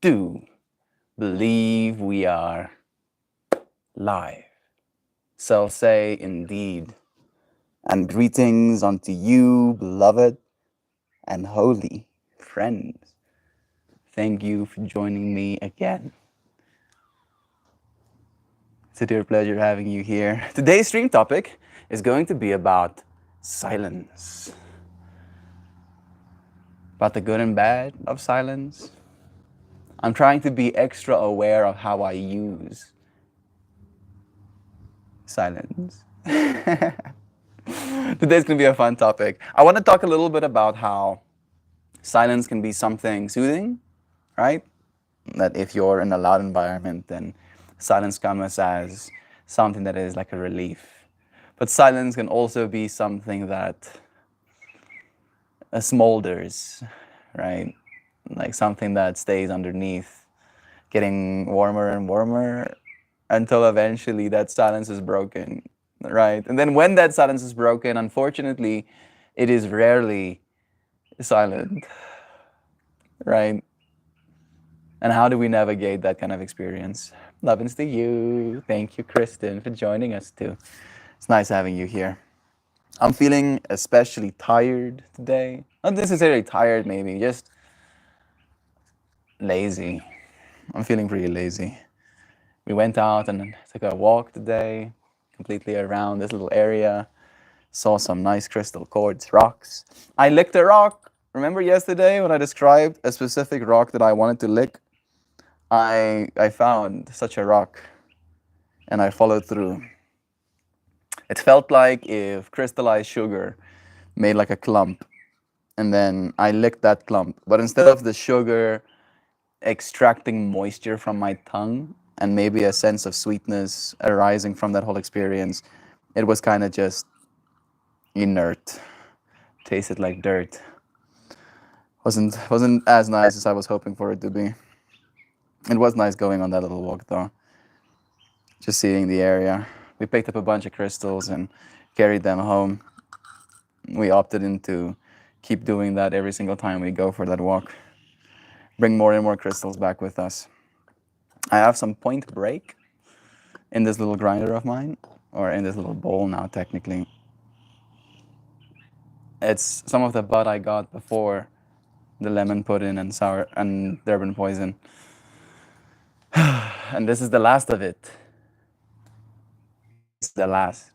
do believe we are live. So say indeed. And greetings unto you, beloved and holy friends. Thank you for joining me again. It's a dear pleasure having you here. Today's stream topic is going to be about silence. About the good and bad of silence. I'm trying to be extra aware of how I use silence. Today's going to be a fun topic. I want to talk a little bit about how silence can be something soothing, right? That if you're in a loud environment, then silence comes as something that is like a relief. But silence can also be something that smolders, right? Like something that stays underneath, getting warmer and warmer until eventually that silence is broken, right? And then when that silence is broken, unfortunately, it is rarely silent, right? And how do we navigate that kind of experience? Lovin's to you. Thank you, Kristen, for joining us too. It's nice having you here. I'm feeling especially tired today. Not necessarily tired, maybe, just lazy. I'm feeling pretty lazy. We went out and took a walk today, completely around this little area. Saw some nice crystal quartz rocks. I licked a rock. Remember yesterday when I described a specific rock that I wanted to lick? I found such a rock and I followed through. It felt like if crystallized sugar made like a clump and then I licked that clump. But instead of the sugar extracting moisture from my tongue and maybe a sense of sweetness arising from that whole experience, it was kind of just inert. Tasted like dirt. Wasn't as nice as I was hoping for it to be. It was nice going on that little walk though. Just seeing the area. We picked up a bunch of crystals and carried them home. We opted into keep doing that every single time we go for that walk. Bring more and more crystals back with us. I have some Point Break in this little grinder of mine, or in this little bowl now technically. It's some of the bud I got before the lemon pudding and sour and Durban poison. And this is the last of it. It's the last.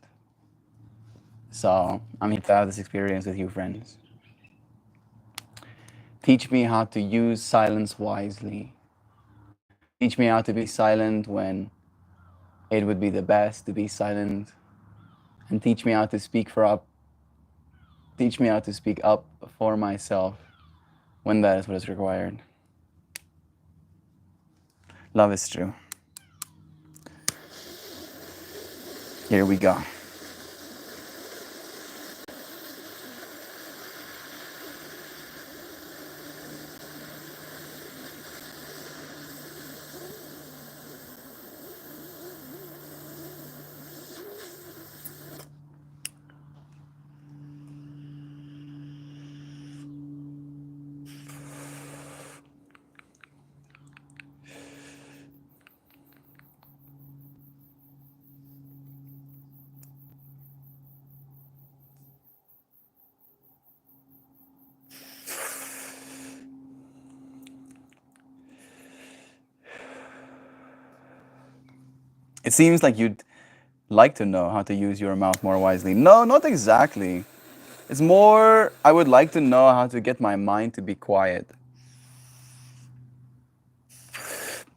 So I'm here to have this experience with you, friends. Teach me how to use silence wisely. Teach me how to be silent when it would be the best to be silent. And teach me how to speak for up. Teach me how to speak up for myself when that is what is required. Love is true. Here we go. It seems like you'd like to know how to use your mouth more wisely. No, not exactly. It's more, I would like to know how to get my mind to be quiet.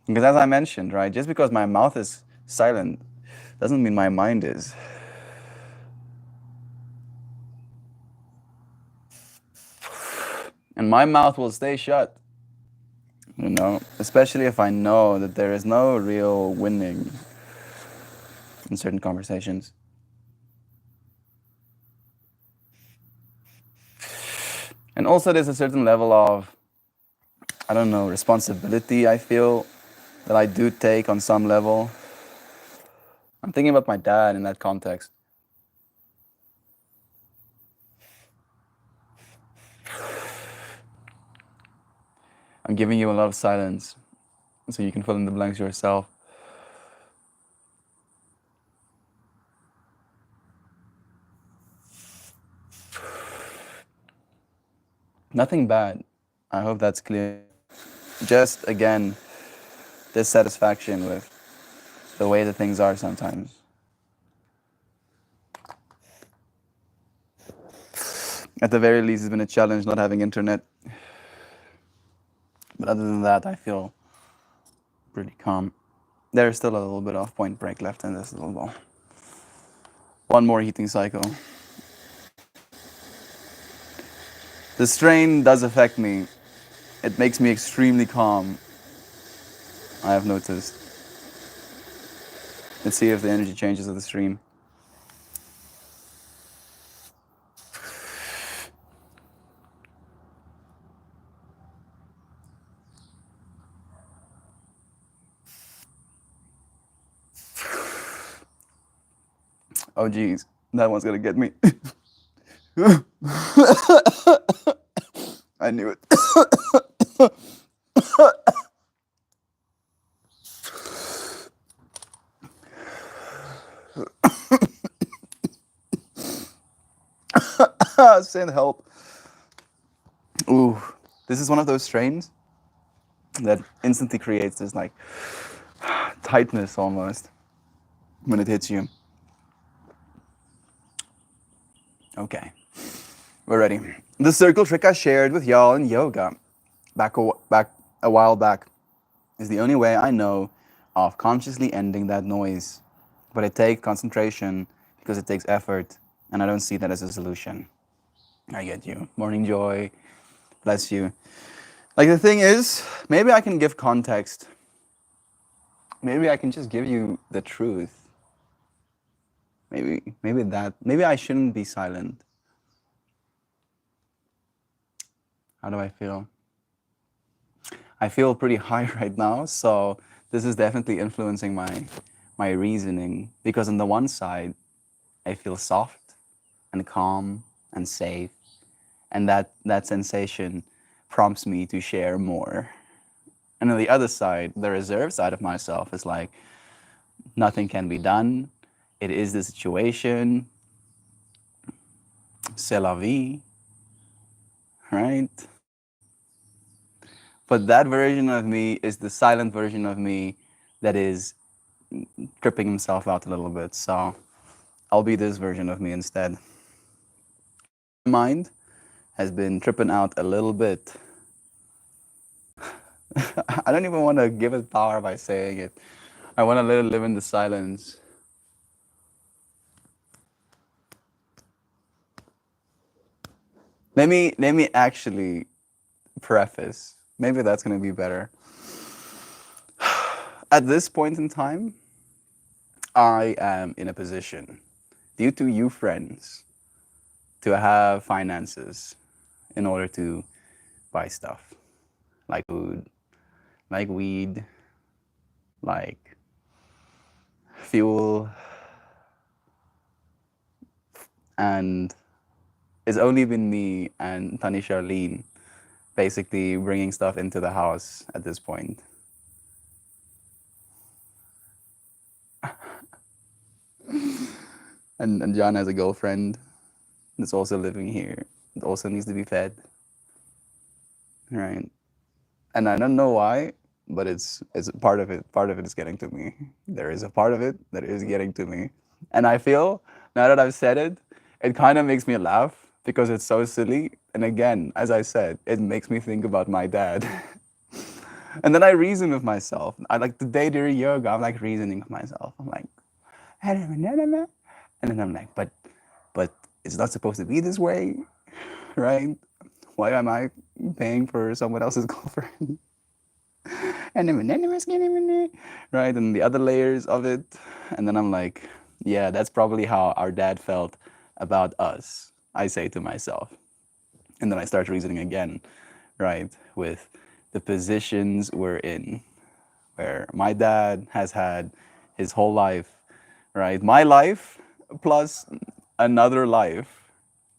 Because as I mentioned, right, just because my mouth is silent doesn't mean my mind is. And my mouth will stay shut, especially if I know that there is no real winning in certain conversations. And also there's a certain level of, I don't know, responsibility I feel that I do take on some level. I'm thinking about my dad in that context. I'm giving you a lot of silence so you can fill in the blanks yourself. Nothing bad. I hope that's clear. Just again, dissatisfaction with the way that things are sometimes. At the very least, it's been a challenge not having internet. But other than that, I feel pretty calm. There's still a little bit of point break left in this little ball. One more heating cycle. The strain does affect me. It makes me extremely calm. I have noticed. Let's see if the energy changes of the stream. Oh geez, that one's gonna get me. I knew it. Send help. Ooh, this is one of those strains that instantly creates this like tightness almost when it hits you. Okay, we're ready. The circle trick I shared with y'all in yoga back a while back is the only way I know of consciously ending that noise. But it takes concentration because it takes effort, and I don't see that as a solution. I get you. Morning joy. Bless you. Like the thing is, maybe I can give context. Maybe I can just give you the truth. Maybe I shouldn't be silent. How do I feel? I feel pretty high right now, so this is definitely influencing my reasoning, because on the one side, I feel soft and calm and safe, and that sensation prompts me to share more. And on the other side, the reserved side of myself is like, nothing can be done. It is the situation. C'est la vie, right? But that version of me is the silent version of me that is tripping himself out a little bit. So I'll be this version of me instead. My mind has been tripping out a little bit. I don't even want to give it power by saying it. I want to let it live in the silence. Let me actually preface. Maybe that's going to be better. At this point in time, I am in a position, due to you friends, to have finances in order to buy stuff like food, like weed, like fuel, and it's only been me and Tani Charlene basically bringing stuff into the house at this point. And John has a girlfriend that's also living here. It also needs to be fed, right? And I don't know why, but it's part of it. Part of it is getting to me. There is a part of it that is getting to me, and I feel now that I've said it, it kind of makes me laugh because it's so silly. And again, as I said, it makes me think about my dad. And then I reason with myself. I like the day during yoga, I'm like reasoning with myself. I'm like, and then I'm like, but it's not supposed to be this way, right? Why am I paying for someone else's girlfriend? And then right, and the other layers of it. And then I'm like, yeah, that's probably how our dad felt about us, I say to myself. And then I start reasoning again, right, with the positions we're in, where my dad has had his whole life, right? My life plus another life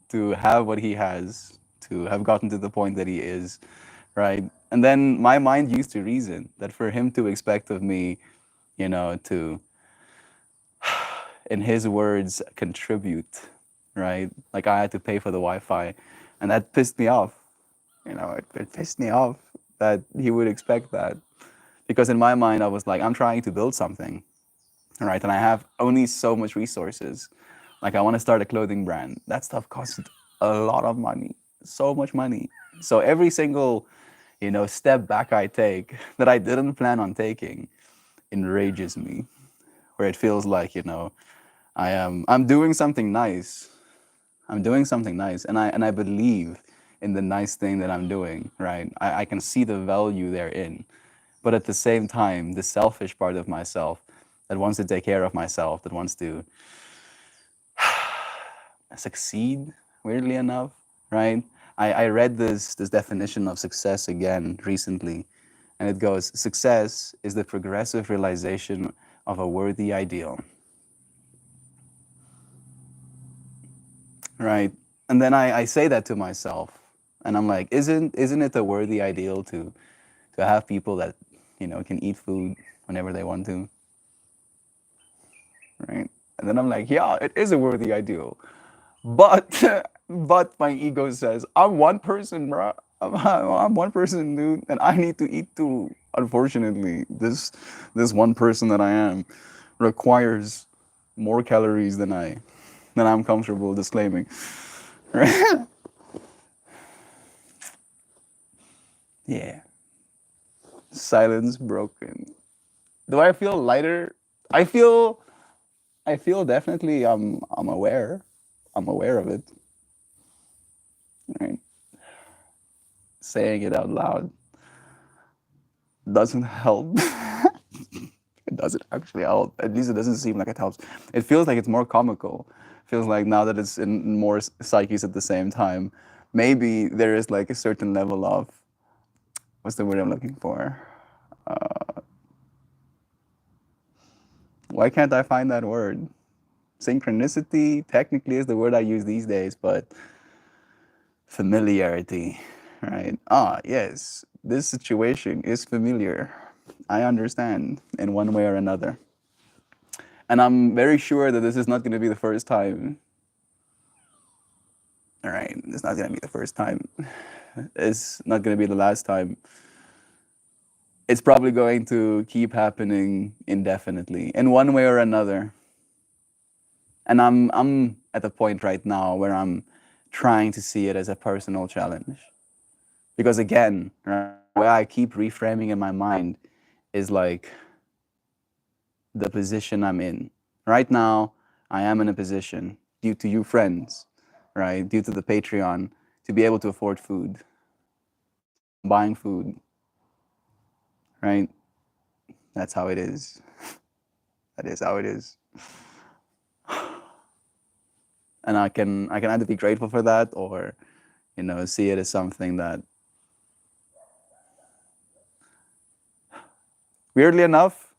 to have what he has, to have gotten to the point that he is, right? And then my mind used to reason that for him to expect of me, to, in his words, contribute, right? Like I had to pay for the Wi-Fi, and that pissed me off. It pissed me off that he would expect that, because in my mind I was like, I'm trying to build something, right? And I have only so much resources. Like I want to start a clothing brand. That stuff costs a lot of money, so much money. So every single, step back I take that I didn't plan on taking enrages me, where it feels like, I'm doing something nice. I'm doing something nice, and I believe in the nice thing that I'm doing, right? I can see the value therein. But at the same time, the selfish part of myself that wants to take care of myself, that wants to succeed, weirdly enough, right? I read this definition of success again recently, and it goes, success is the progressive realization of a worthy ideal, right? And then I say that to myself, and I'm like, isn't it a worthy ideal to have people that, can eat food whenever they want to, right? And then I'm like, yeah, it is a worthy ideal. But but my ego says, I'm one person, bro. I'm one person, dude, and I need to eat too. Unfortunately, this one person that I am requires more calories than I'm comfortable disclaiming. Right? Yeah. Silence broken. Do I feel lighter? I feel I feel definitely I'm aware. I'm aware of it. Right? Saying it out loud doesn't help. It doesn't actually help. At least it doesn't seem like it helps. It feels like it's more comical. Feels like now that it's in more psyches at the same time, maybe there is like a certain level of, what's the word I'm looking for? Why can't I find that word? Synchronicity technically is the word I use these days, but familiarity, right? Ah, yes, this situation is familiar. I understand in one way or another. And I'm very sure that this is not going to be the first time. All right, it's not going to be the first time. It's not going to be the last time. It's probably going to keep happening indefinitely in one way or another. And I'm at the point right now where I'm trying to see it as a personal challenge. Because again, right, the way I keep reframing in my mind is like the position I'm in. Right now, I am in a position, due to you friends, right, due to the Patreon, to be able to afford food, buying food, right? That's how it is. That is how it is. And I can either be grateful for that, or, see it as something that, weirdly enough,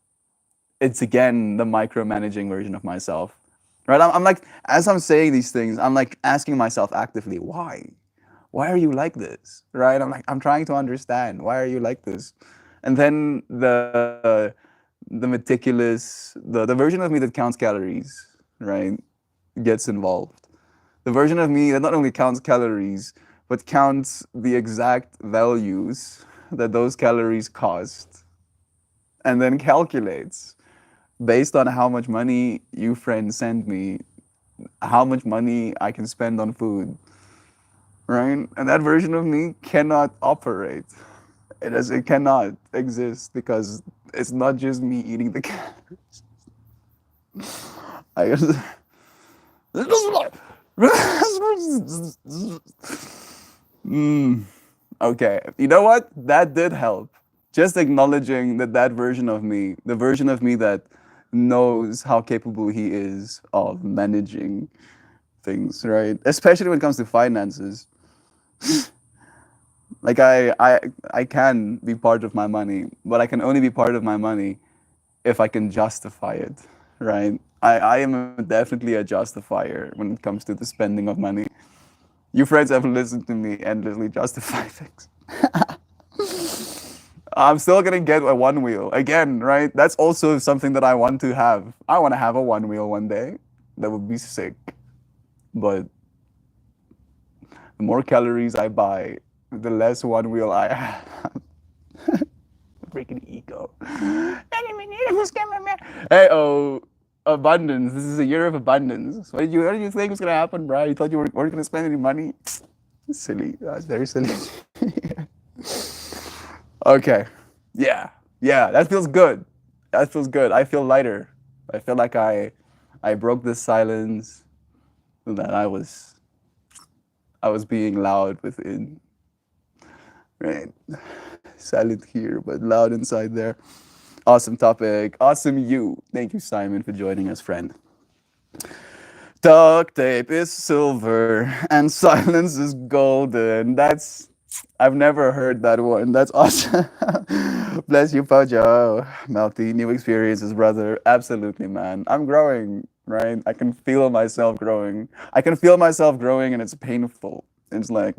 it's again the micromanaging version of myself, right? I'm like, as I'm saying these things, I'm like asking myself actively, why are you like this, right? I'm like, I'm trying to understand, why are you like this? And then the meticulous, the version of me that counts calories, right, gets involved. The version of me that not only counts calories, but counts the exact values that those calories cost, and then calculates based on how much money you friends send me, how much money I can spend on food, right? And that version of me cannot operate. It cannot exist, because it's not just me eating the calories. I guess. Okay, you know what? That did help. Just acknowledging that version of me, the version of me that knows how capable he is of managing things, right? Especially when it comes to finances. Like I can be part of my money, but I can only be part of my money if I can justify it, right? I am definitely a justifier when it comes to the spending of money. You friends have listened to me endlessly justify things. I'm still gonna get a one wheel again, right? That's also something that I want to have. I want to have a one wheel one day. That would be sick. But the more calories I buy, the less one wheel I have. Freaking ego. Hey, oh, abundance. This is a year of abundance. What did you think was gonna happen, bro? You thought you weren't gonna spend any money? Silly. That's very silly. Okay. Yeah. Yeah. That feels good. That feels good. I feel lighter. I feel like I broke this silence that I was being loud within. Right. Silent here, but loud inside there. Awesome topic. Awesome you. Thank you, Simon, for joining us, friend. Duct tape is silver and silence is golden. I've never heard that one. That's awesome. Bless you, Pojo. Melty, new experiences, brother. Absolutely, man. I'm growing, right? I can feel myself growing. I can feel myself growing and it's painful. It's like,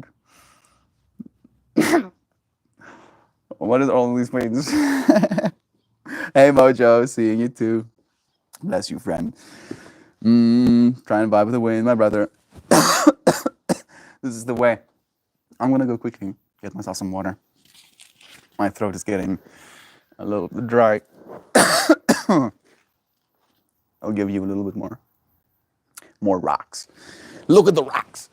what is all these things? Hey, Mojo, seeing you too. Bless you, friend. Trying to vibe with the wind, my brother. This is the way. I'm gonna go quickly get myself some water. My throat is getting a little bit dry. I'll give you a little bit more. More rocks. Look at the rocks.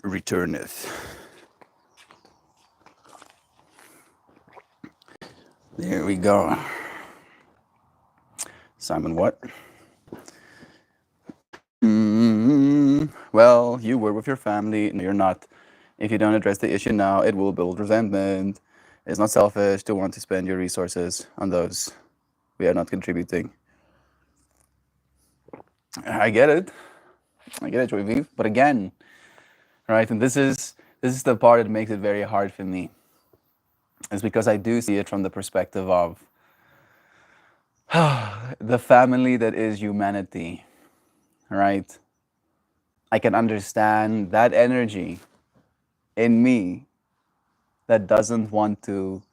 Returneth. There we go. Simon, what? Well, you were with your family. No, you're not. If you don't address the issue now, it will build resentment. It's not selfish to want to spend your resources on those we are not contributing. I get it. I get it, Joy Vive. But again, right, and this is the part that makes it very hard for me. It's because I do see it from the perspective of the family that is humanity, right? I can understand that energy in me that doesn't want to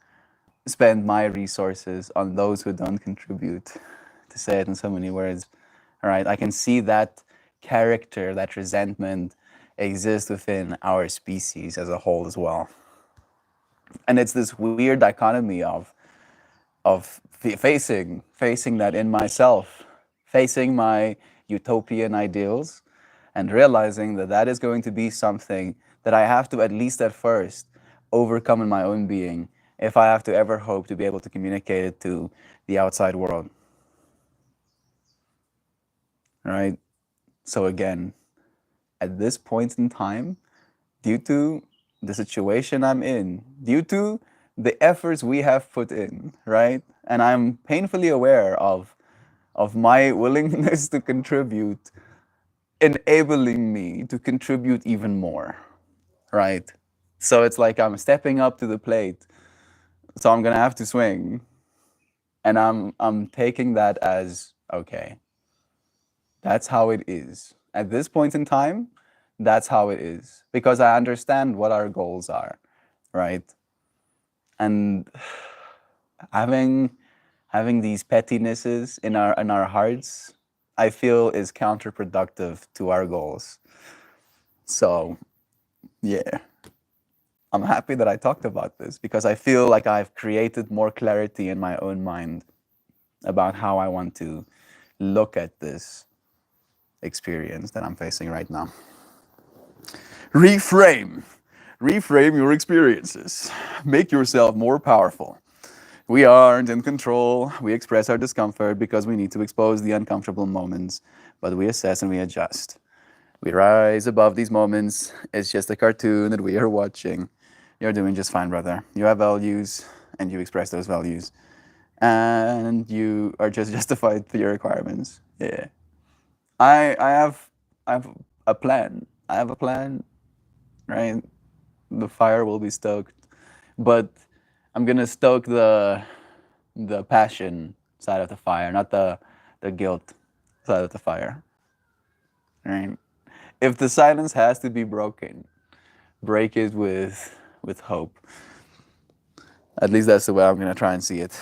spend my resources on those who don't contribute, to say it in so many words. All right, I can see that character, that resentment exist within our species as a whole as well. And it's this weird dichotomy of facing that in myself, facing my utopian ideals, and realizing that that is going to be something that I have to, at least at first, overcome in my own being if I have to ever hope to be able to communicate it to the outside world. Right? So again, at this point in time, due to the situation I'm in, due to the efforts we have put in, right? And I'm painfully aware of my willingness to contribute, enabling me to contribute even more, right? So it's like I'm stepping up to the plate. So I'm gonna have to swing. And I'm taking that as okay. That's how it is. At this point in time, that's how it is. Because I understand what our goals are, right? And having these pettinesses in our hearts, I feel is counterproductive to our goals. So yeah. I'm happy that I talked about this because I feel like I've created more clarity in my own mind about how I want to look at this experience that I'm facing right now. Reframe. Reframe your experiences. Make yourself more powerful. We aren't in control. We express our discomfort because we need to expose the uncomfortable moments, but we assess and we adjust. We rise above these moments. It's just a cartoon that we are watching. You're doing just fine, brother. You have values and you express those values. And you are just justified for your requirements. Yeah. I have a plan. I have a plan, right? The fire will be stoked. But I'm gonna stoke the passion side of the fire, not the guilt side of the fire. Right? If the silence has to be broken, break it with hope. At least that's the way I'm gonna try and see it.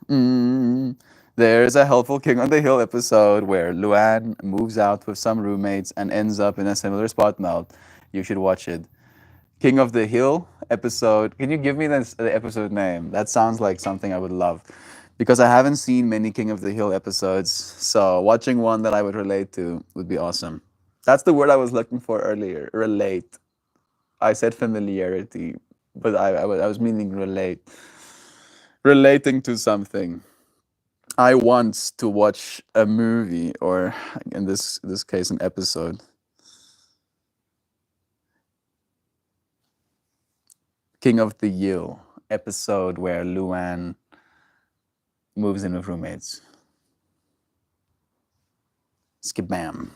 Mm. There's a helpful King on the Hill episode where Luan moves out with some roommates and ends up in a similar spot melt. You should watch it. King of the Hill episode. Can you give me the episode name? That sounds like something I would love. Because I haven't seen many King of the Hill episodes, so watching one that I would relate to would be awesome. That's the word I was looking for earlier. Relate. I said familiarity, but I was meaning relate. Relating to something. I want to watch a movie, or in this case, an episode. King of the Hill episode where Luan moves in with roommates. Skibam.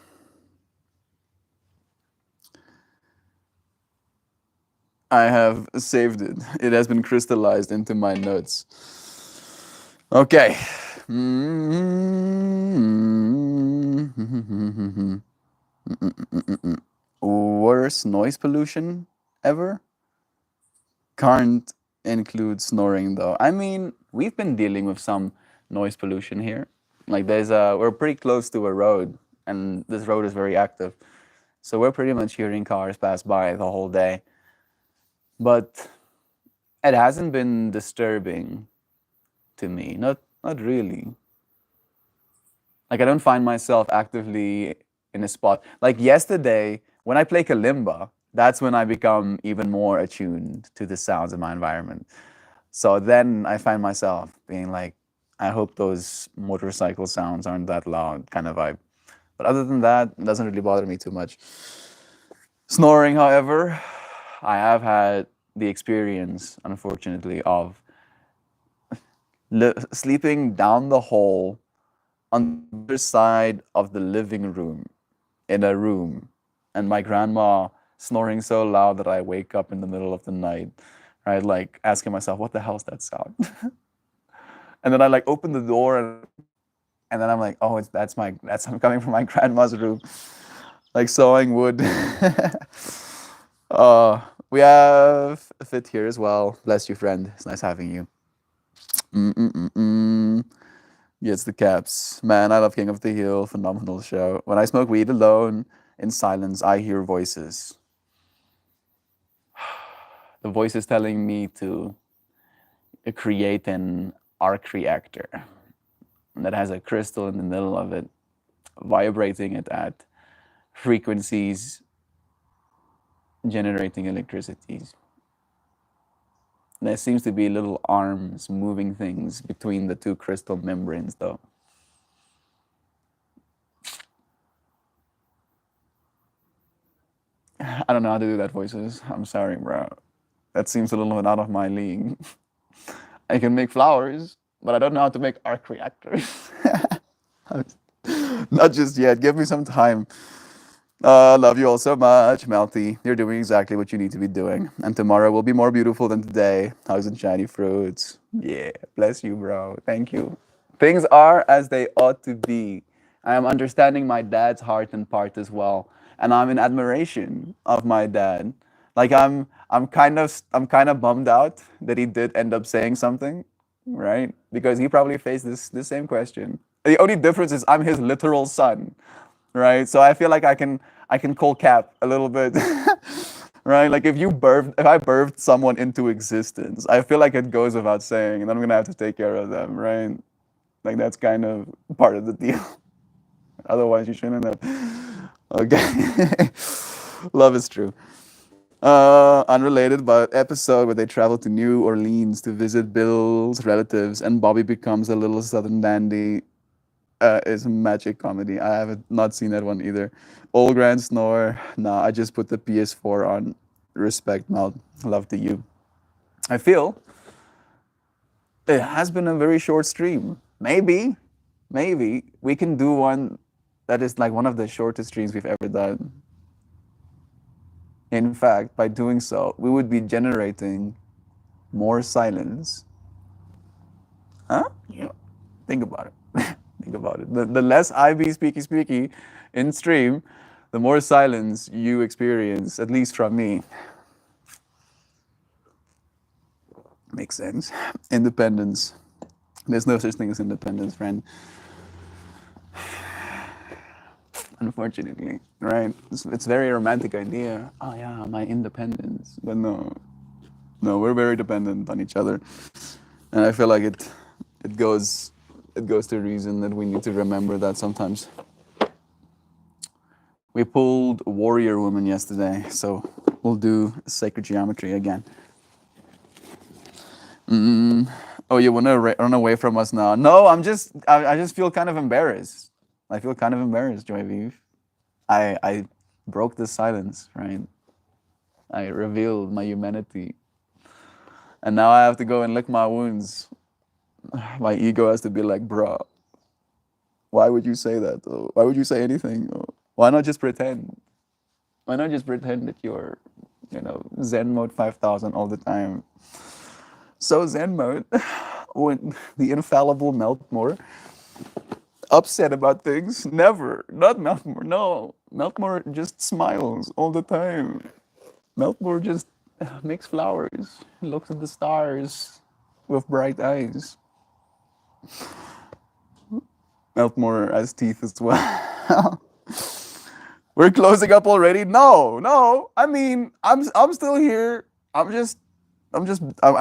I have saved it. It has been crystallized into my notes. Okay. Worst noise pollution ever? Can't include snoring though. I mean, we've been dealing with some noise pollution here. Like we're pretty close to a road, and this road is very active. So we're pretty much hearing cars pass by the whole day. But it hasn't been disturbing to me. Not really. Like I don't find myself actively in a spot. Like yesterday, when I play kalimba, that's when I become even more attuned to the sounds of my environment. So then I find myself being like, I hope those motorcycle sounds aren't that loud, kind of vibe. But other than that, it doesn't really bother me too much. Snoring, however, I have had the experience, unfortunately, of sleeping down the hall on the other side of the living room in a room, and my grandma snoring so loud that I wake up in the middle of the night, right? Like asking myself, what the hell is that sound? And then I like open the door and then I'm like, oh, that's I'm coming from my grandma's room, like sawing wood. We have Fit here as well. Bless you, friend. It's nice having you. Yes, the caps. Man, I love King of the Hill. Phenomenal show. When I smoke weed alone in silence, I hear voices. The voice is telling me to create an arc reactor that has a crystal in the middle of it, vibrating it at frequencies, generating electricities. There seems to be little arms moving things between the two crystal membranes, though. I don't know how to do that voices. I'm sorry, bro. That seems a little bit out of my league. I can make flowers, but I don't know how to make arc reactors. Not just yet. Give me some time. Love you all so much, Melty. You're doing exactly what you need to be doing. And tomorrow will be more beautiful than today. Hugs and shiny fruits. Yeah, bless you, bro. Thank you. Things are as they ought to be. I am understanding my dad's heart and part as well. And I'm in admiration of my dad. Like I'm kind of bummed out that he did end up saying something, right? Because he probably faced this same question. The only difference is I'm his literal son, right? So I feel like I can call cap a little bit, right? Like if I birthed someone into existence, I feel like it goes without saying, and I'm gonna have to take care of them, right? Like that's kind of part of the deal. Otherwise, you shouldn't have. Okay. Love is true. Unrelated, but episode where they travel to New Orleans to visit Bill's relatives, and Bobby becomes a little Southern dandy. Is magic comedy. I haven't not seen that one either. Old Grand Snore. Nah, I just put the PS4 on. Respect, Mel. Love to you. I feel it has been a very short stream. Maybe we can do one that is like one of the shortest streams we've ever done. In fact, by doing so, we would be generating more silence. Huh? Yeah. Think about it. Think about it. The less I be speaky in stream, the more silence you experience, at least from me. Makes sense. Independence. There's no such thing as independence, friend. Unfortunately, right? It's a very romantic idea. Oh yeah, my independence. But no, we're very dependent on each other, and I feel like it goes to reason that we need to remember that sometimes. We pulled Warrior Woman yesterday, so we'll do Sacred Geometry again. Oh, you want to run away from us now? No, I just feel kind of embarrassed. I feel kind of embarrassed, Joy Vive. I broke the silence, right? I revealed my humanity. And now I have to go and lick my wounds. My ego has to be like, bruh, why would you say that? Why would you say anything? Why not just pretend? Why not just pretend that you're, Zen mode 5000 all the time? So Zen mode, when the infallible Meltmore, upset about things, never. Not Meltmore, no. Meltmore just smiles all the time. Meltmore just makes flowers, looks at the stars with bright eyes. Meltmore has teeth as well. We're closing up already? No. I mean, I'm still here. I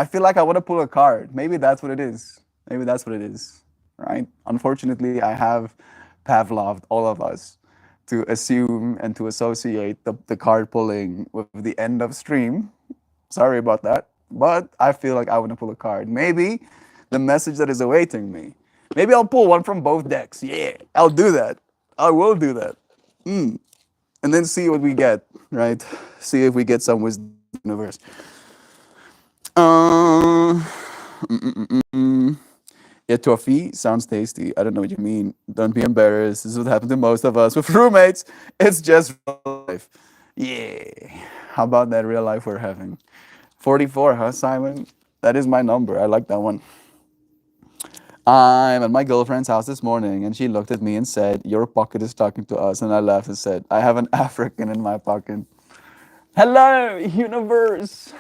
feel like I want to pull a card. Maybe that's what it is. Right? Unfortunately, I have Pavloved all of us to assume and to associate the card pulling with the end of stream. Sorry about that. But I feel like I want to pull a card. Maybe the message that is awaiting me. Maybe I'll pull one from both decks. Yeah, I'll do that. I will do that. And then see what we get, right? See if we get some wisdom in the universe. Yeah, toffee sounds tasty. I don't know what you mean. Don't be embarrassed. This is what happened to most of us with roommates. It's just real life. Yeah. How about that real life we're having? 44, huh, Simon? That is my number. I like that one. I'm at my girlfriend's house this morning, and she looked at me and said, "Your pocket is talking to us." And I laughed and said, "I have an African in my pocket." Hello, universe.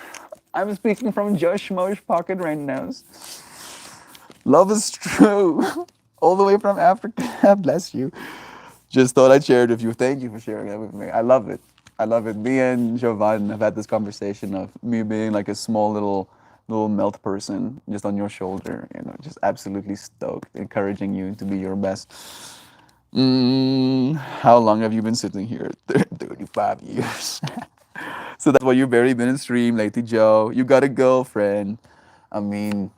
I'm speaking from Josh Mo's pocket right now. Love is true. All the way from Africa. Bless you. Just thought I'd share it with you. Thank you for sharing that with me. I love it. Me and Jovan have had this conversation of me being like a small little melt person just on your shoulder, just absolutely stoked, encouraging you to be your best. How long have you been sitting here? 35 years. So that's why you've barely been in stream, Lady Joe. You got a girlfriend. I mean,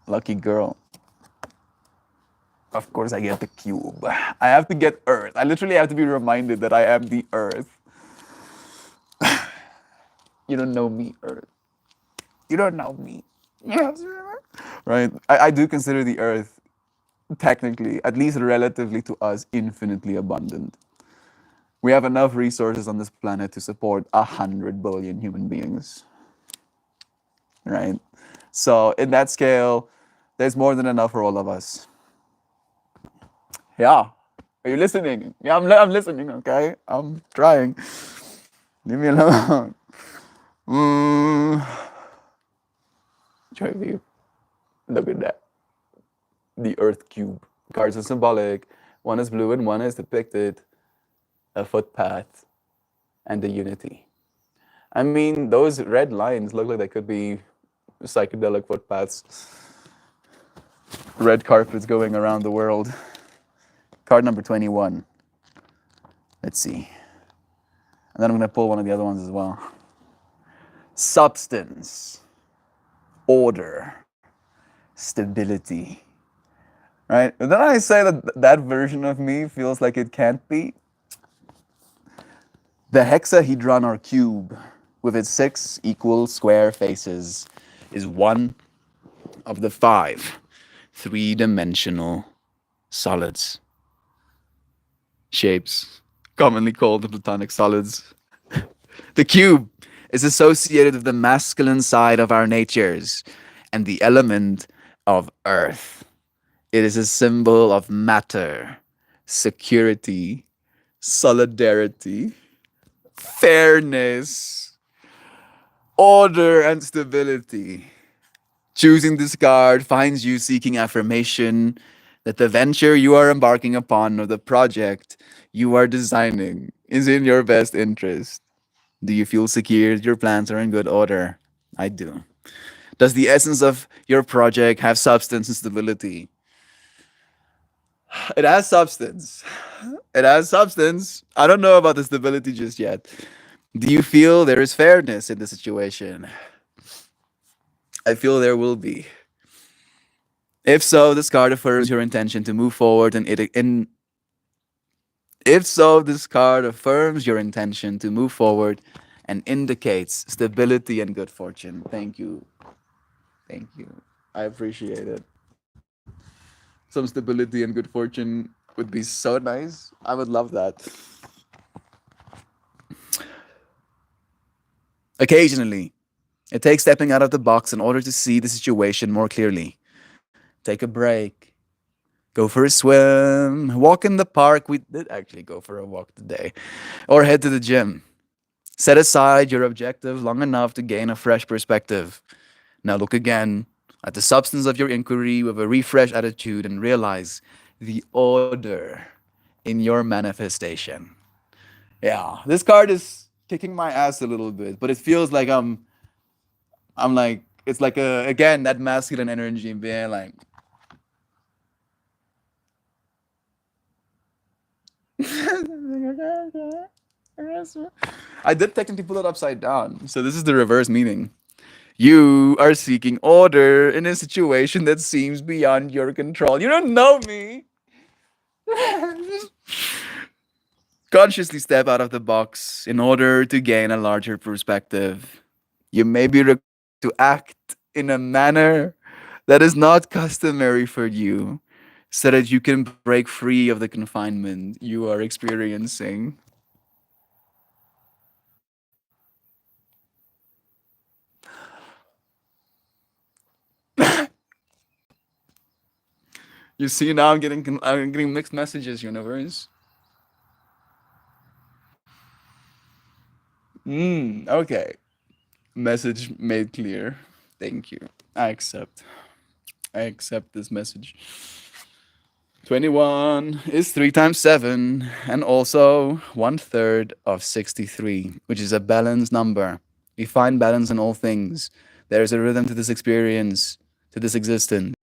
lucky girl. Of course I get the cube. I have to get Earth. I literally have to be reminded that I am the Earth. You don't know me, Earth. You don't know me. Yes. Right? I do consider the Earth, technically, at least relatively to us, infinitely abundant. We have enough resources on this planet to support 100 billion human beings. Right? So, in that scale, there's more than enough for all of us. Yeah. Are you listening? Yeah, I'm listening, okay? I'm trying. Leave me alone. Joy View. Look at that. The Earth Cube. Cards are symbolic. One is blue and one is depicted a footpath and the unity. I mean, those red lines look like they could be psychedelic footpaths. Red carpets going around the world. Card number 21. Let's see. And then I'm going to pull one of the other ones as well. Substance, order, stability. Right? And then I say that that version of me feels like it can't be. The hexahedron or cube, with its 6 equal square faces, is one of the 5 three-dimensional solids. Shapes, commonly called the platonic solids. The cube is associated with the masculine side of our natures and the element of earth. It is a symbol of matter, security, solidarity, fairness, order, and stability. Choosing this card finds you seeking affirmation that the venture you are embarking upon or the project you are designing is in your best interest. Do you feel secure that your plans are in good order? I do. Does the essence of your project have substance and stability? It has substance. It has substance. I don't know about the stability just yet. Do you feel there is fairness in the situation? I feel there will be. If so, this card affirms your intention to move forward and if so, this card affirms your intention to move forward and indicates stability and good fortune. Thank you. Thank you. I appreciate it. Some stability and good fortune would be so nice. I would love that. Occasionally, it takes stepping out of the box in order to see the situation more clearly. Take a break. Go for a swim. Walk in the park. We did actually go for a walk today. Or head to the gym. Set aside your objective long enough to gain a fresh perspective. Now look again at the substance of your inquiry with a refreshed attitude and realize the order in your manifestation. Yeah, this card is kicking my ass a little bit, but it feels like I'm like it's like again that masculine energy being like I did technically pull it upside down, so this is the reverse meaning. You are seeking order in a situation that seems beyond your control. You don't know me. Consciously step out of the box in order to gain a larger perspective. You may be required to act in a manner that is not customary for you so that you can break free of the confinement you are experiencing. You see, now I'm getting mixed messages, universe. Okay. Message made clear. Thank you. I accept. I accept this message. 21 is 3 times 7, and also 1/3 of 63, which is a balanced number. We find balance in all things. There is a rhythm to this experience, to this existence.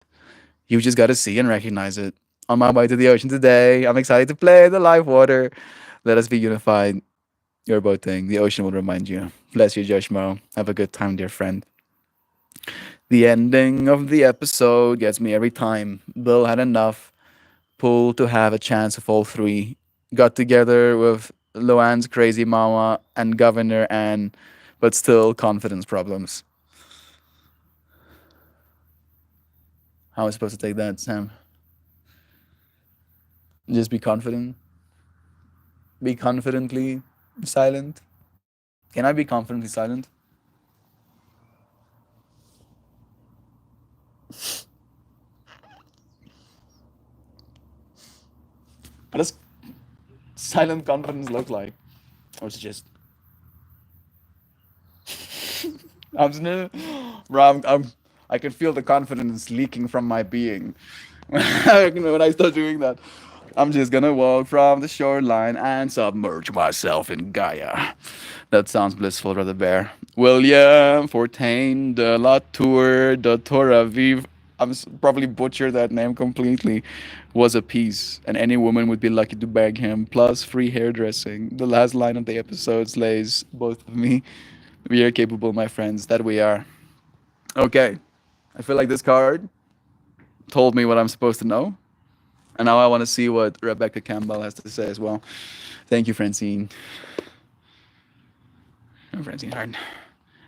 You just got to see and recognize it. On my way to the ocean today, I'm excited to play the live water. Let us be unified. Your boating. The ocean will remind you. Bless you, Joshmo. Have a good time, dear friend. The ending of the episode gets me every time. Bill had enough pull to have a chance of all 3. Got together with Loan's crazy mama and Governor Anne, but still confidence problems. How am I supposed to take that, Sam? Just be confident. Be confidently silent. Can I be confidently silent? What does silent confidence look like? Or is it just I'm just bro, I can feel the confidence leaking from my being. When I start doing that, I'm just gonna walk from the shoreline and submerge myself in Gaia. That sounds blissful, brother bear. William Fortain de la Tour de Torre Vive probably butcher that name completely, was a piece, and any woman would be lucky to bag him, plus free hairdressing. The last line of the episode slays both of me. We are capable, my friends, that we are. Okay, I feel like this card told me what I'm supposed to know, and now I want to see what Rebecca Campbell has to say as well. Thank you, Francine. Oh, Francine Hard.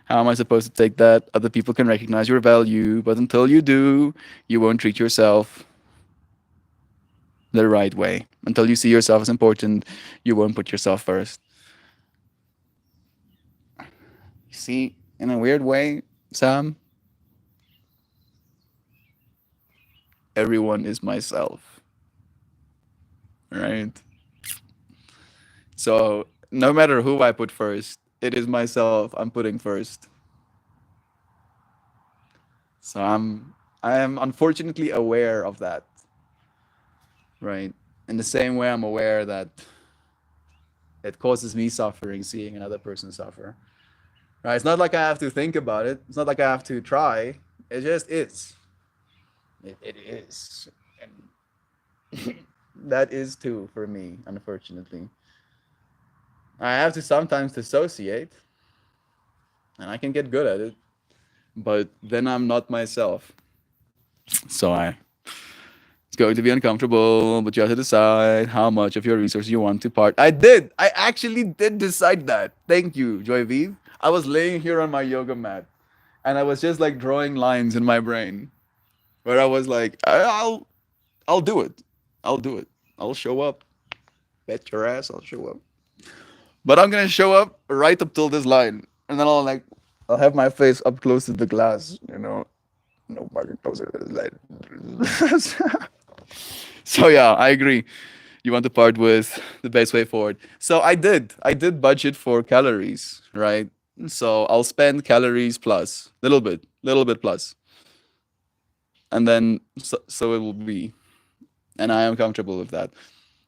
How am I supposed to take that? Other people can recognize your value, but until you do, you won't treat yourself the right way. Until you see yourself as important, you won't put yourself first. You see, in a weird way, Sam, everyone is myself, right? So no matter who I put first, it is myself I'm putting first. So I am unfortunately aware of that, right? In the same way I'm aware that it causes me suffering seeing another person suffer. Right? It's not like I have to think about it. It's not like I have to try. It just is. It is. And that is too for me, unfortunately. I have to sometimes dissociate, and I can get good at it, but then I'm not myself. So it's going to be uncomfortable, but you have to decide how much of your resources you want to part. I did. I actually did decide that. Thank you, Joy Vive. I was laying here on my yoga mat, and I was just like drawing lines in my brain, where I was like, I'll do it. I'll do it. I'll show up. Bet your ass I'll show up. But I'm gonna show up right up till this line, and then I'll have my face up close to the glass, no fucking closer to this line. So yeah, I agree. You want to part with the best way forward. So I did budget for calories, right? So I'll spend calories plus, little bit plus, and then so it will be, and I am comfortable with that.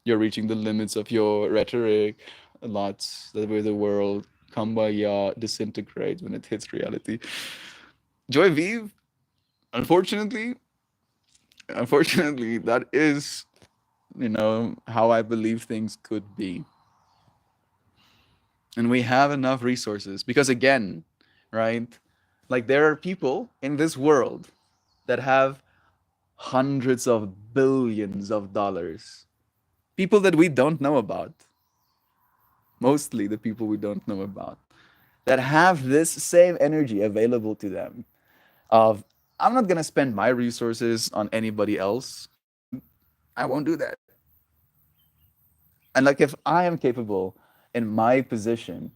You're reaching the limits of your rhetoric. Lots the way the world kumbaya disintegrates when it hits reality. Joy Vive, unfortunately, that is, how I believe things could be. And we have enough resources because, again, right? Like, there are people in this world that have hundreds of billions of dollars. People that we don't know about. Mostly the people we don't know about. That have this same energy available to them of, I'm not going to spend my resources on anybody else. I won't do that. And like, if I am capable in my position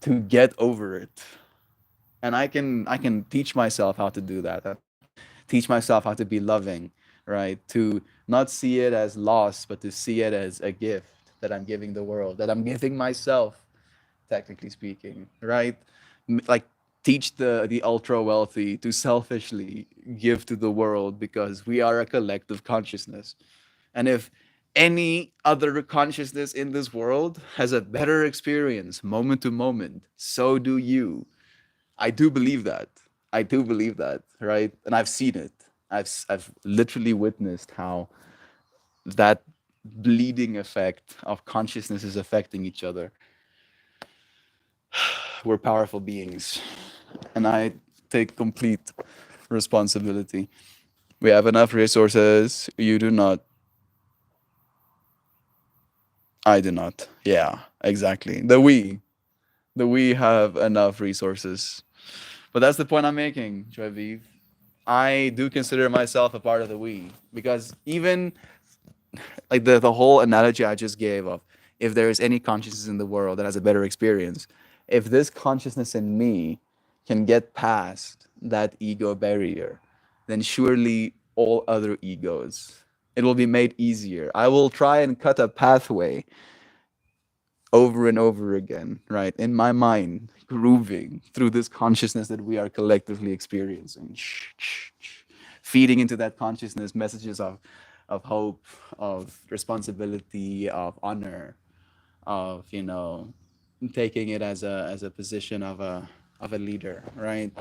to get over it, and I can teach myself how to do that. I can teach myself how to be loving, right? To not see it as loss, but to see it as a gift that I'm giving the world, that I'm giving myself, technically speaking, right? Like, teach the ultra wealthy to selfishly give to the world because we are a collective consciousness. And if any other consciousness in this world has a better experience moment to moment, so do you. I do believe that. I do believe that, right? And I've seen it. I've literally witnessed how that bleeding effect of consciousness is affecting each other. We're powerful beings, and I take complete responsibility. We have enough resources. You do not. I do not. Yeah, exactly. The we have enough resources. But that's the point I'm making, Joy. I do consider myself a part of the we, because even like the whole analogy I just gave of, if there is any consciousness in the world that has a better experience, if this consciousness in me can get past that ego barrier, then surely all other egos, it will be made easier. I will try and cut a pathway over and over again, right? In my mind, grooving through this consciousness that we are collectively experiencing, feeding into that consciousness messages of hope, of responsibility, of honor, of taking it as a position of a leader, right?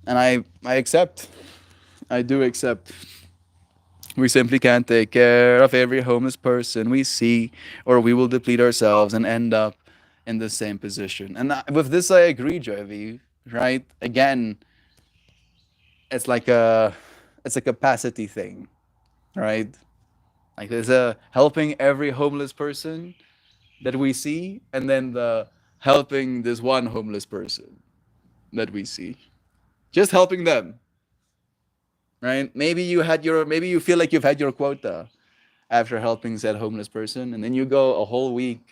And I accept I do accept we simply can't take care of every homeless person we see, or we will deplete ourselves and end up in the same position. And with this, I agree, Jovi. Right? Again, it's like a capacity thing, right? Like there's a helping every homeless person that we see, and then the helping this one homeless person that we see, just helping them, right? Maybe you feel like you've had your quota after helping said homeless person, and then you go a whole week,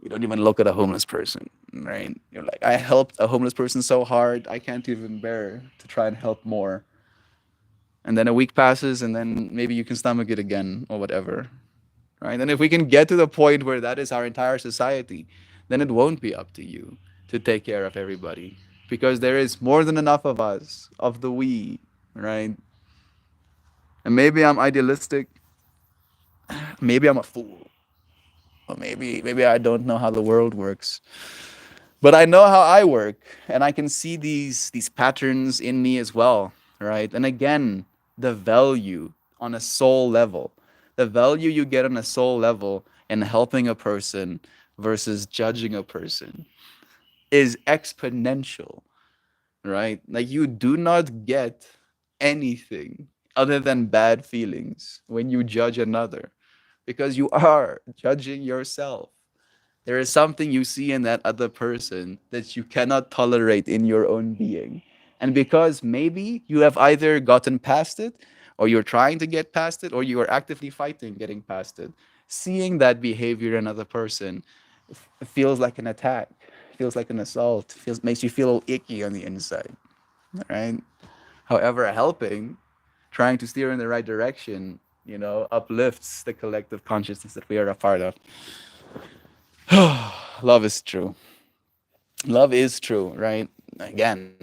you don't even look at a homeless person, right? You're like, I helped a homeless person so hard, I can't even bear to try and help more. And then a week passes, and then maybe you can stomach it again or whatever, right? And if we can get to the point where that is our entire society, then it won't be up to you to take care of everybody, because there is more than enough of us, of the we, right? And maybe I'm idealistic, maybe I'm a fool, or maybe I don't know how the world works. But I know how I work, and I can see these patterns in me as well, right? And again, the value on a soul level, the value you get on a soul level in helping a person versus judging a person is exponential, right? Like you do not get anything other than bad feelings when you judge another, because you are judging yourself. There is something you see in that other person that you cannot tolerate in your own being. And because maybe you have either gotten past it, or you're trying to get past it, or you are actively fighting getting past it, seeing that behavior in another person feels like an attack, feels like an assault, makes you feel icky on the inside, right? However, helping, trying to steer in the right direction, uplifts the collective consciousness that we are a part of. Love is true. Love is true, right? Again,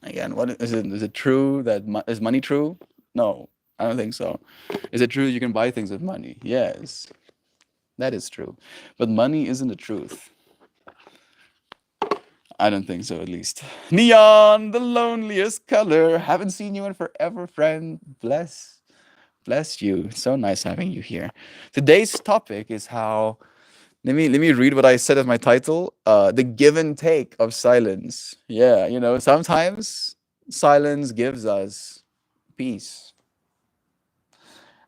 again, what is it? Is it true that is money true? No, I don't think so. Is it true you can buy things with money? Yes, that is true. But money isn't the truth. I don't think so, at least. Neon, the loneliest color. Haven't seen you in forever, friend. Bless you. It's so nice having you here. Today's topic is how. Let me read what I said as my title. The give and take of silence. Yeah, sometimes silence gives us peace,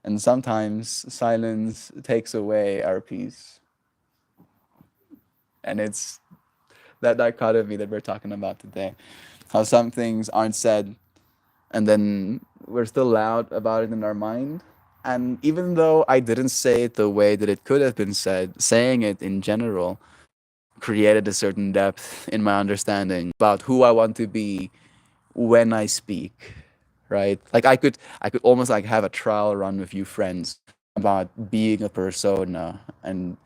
and sometimes silence takes away our peace. And it's that dichotomy that we're talking about today. How some things aren't said, and then we're still loud about it in our mind. And even though I didn't say it the way that it could have been said, saying it in general created a certain depth in my understanding about who I want to be when I speak, right? Like I could almost like have a trial run with you friends about being a persona, and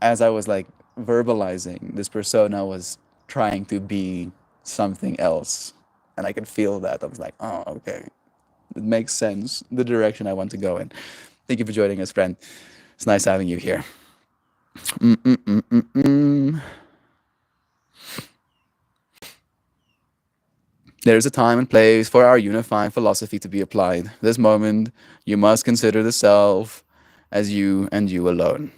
as I was like verbalizing, this persona was trying to be something else, and I could feel that. I was like, oh, okay, it makes sense, the direction I want to go in. Thank you for joining us, friend. It's nice having you here. Mm-mm-mm-mm-mm. There is a time and place for our unifying philosophy to be applied. This moment, you must consider the self as you and you alone.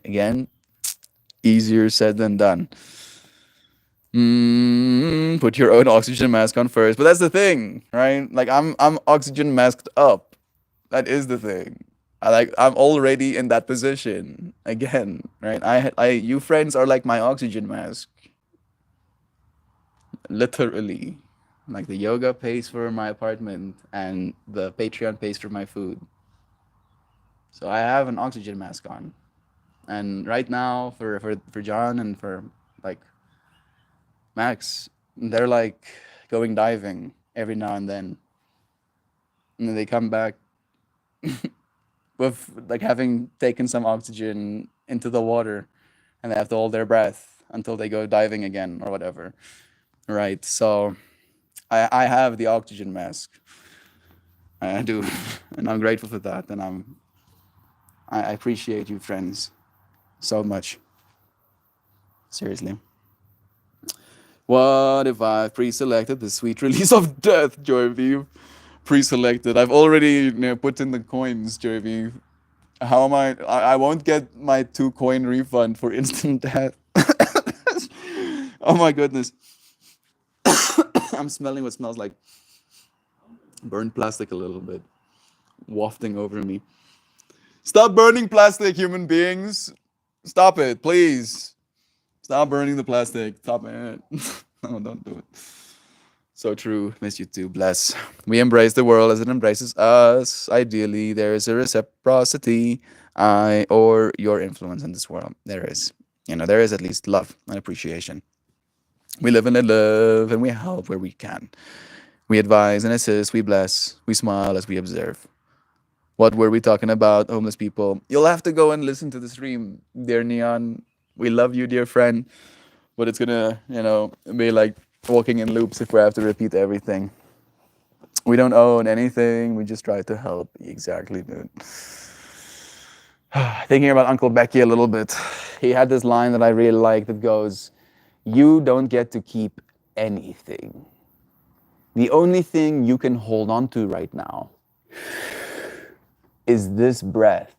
Again, easier said than done. Put your own oxygen mask on first. But that's the thing, right? Like I'm oxygen masked up. That is the thing. I'm already in that position again, right? You friends are like my oxygen mask, literally. Like the yoga pays for my apartment and the Patreon pays for my food. So I have an oxygen mask on. And right now for John and for like Max, they're like going diving every now and then. And then they come back with like having taken some oxygen into the water, and they have to hold their breath until they go diving again or whatever. Right. So I have the oxygen mask. I do. And I'm grateful for that. And I appreciate you friends so much. Seriously. What if I've pre-selected the sweet release of death, Joyviv? Pre-selected. I've already put in the coins, Joyviv. How am I won't get my 2 coin refund for instant death. Oh my goodness. I'm smelling what smells like burnt plastic a little bit, wafting over me. Stop burning plastic, human beings. Stop it, please. Stop burning the plastic. Stop it. No, don't do it. So true. Miss you too. Bless. We embrace the world as it embraces us. Ideally, there is a reciprocity, or your influence in this world. There is. There is at least love and appreciation. We live and let live, and we help where we can. We advise and assist. We bless. We smile as we observe. What were we talking about? Homeless people. You'll have to go and listen to the stream, dear Neon. We love you, dear friend. But it's gonna, be like walking in loops if we have to repeat everything. We don't own anything. We just try to help. Exactly, dude. Thinking about Uncle Becky a little bit. He had this line that I really like that goes, "You don't get to keep anything. The only thing you can hold on to right now is this breath.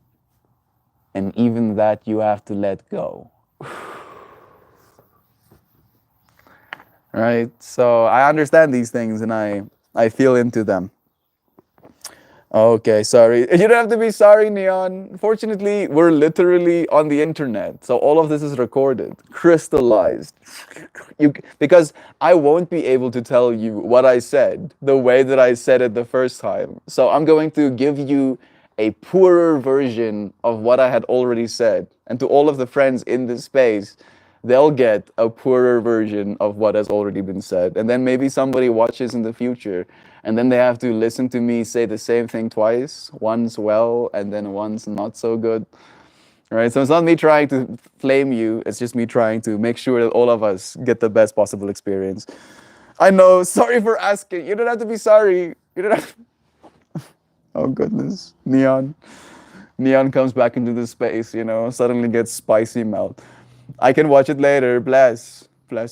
And even that you have to let go." Right? So I understand these things and I feel into them. Okay, sorry. You don't have to be sorry, Neon. Fortunately, we're literally on the internet. So all of this is recorded, crystallized. Because I won't be able to tell you what I said the way that I said it the first time. So I'm going to give you a poorer version of what I had already said. And to all of the friends in this space, they'll get a poorer version of what has already been said. And then maybe somebody watches in the future and then they have to listen to me say the same thing twice, once well and then once not so good. Right? So it's not me trying to flame you, it's just me trying to make sure that all of us get the best possible experience. I know, sorry for asking. You don't have to be sorry. You don't have to... Oh goodness. Neon comes back into the space, suddenly gets spicy mouth. I can watch it later. Bless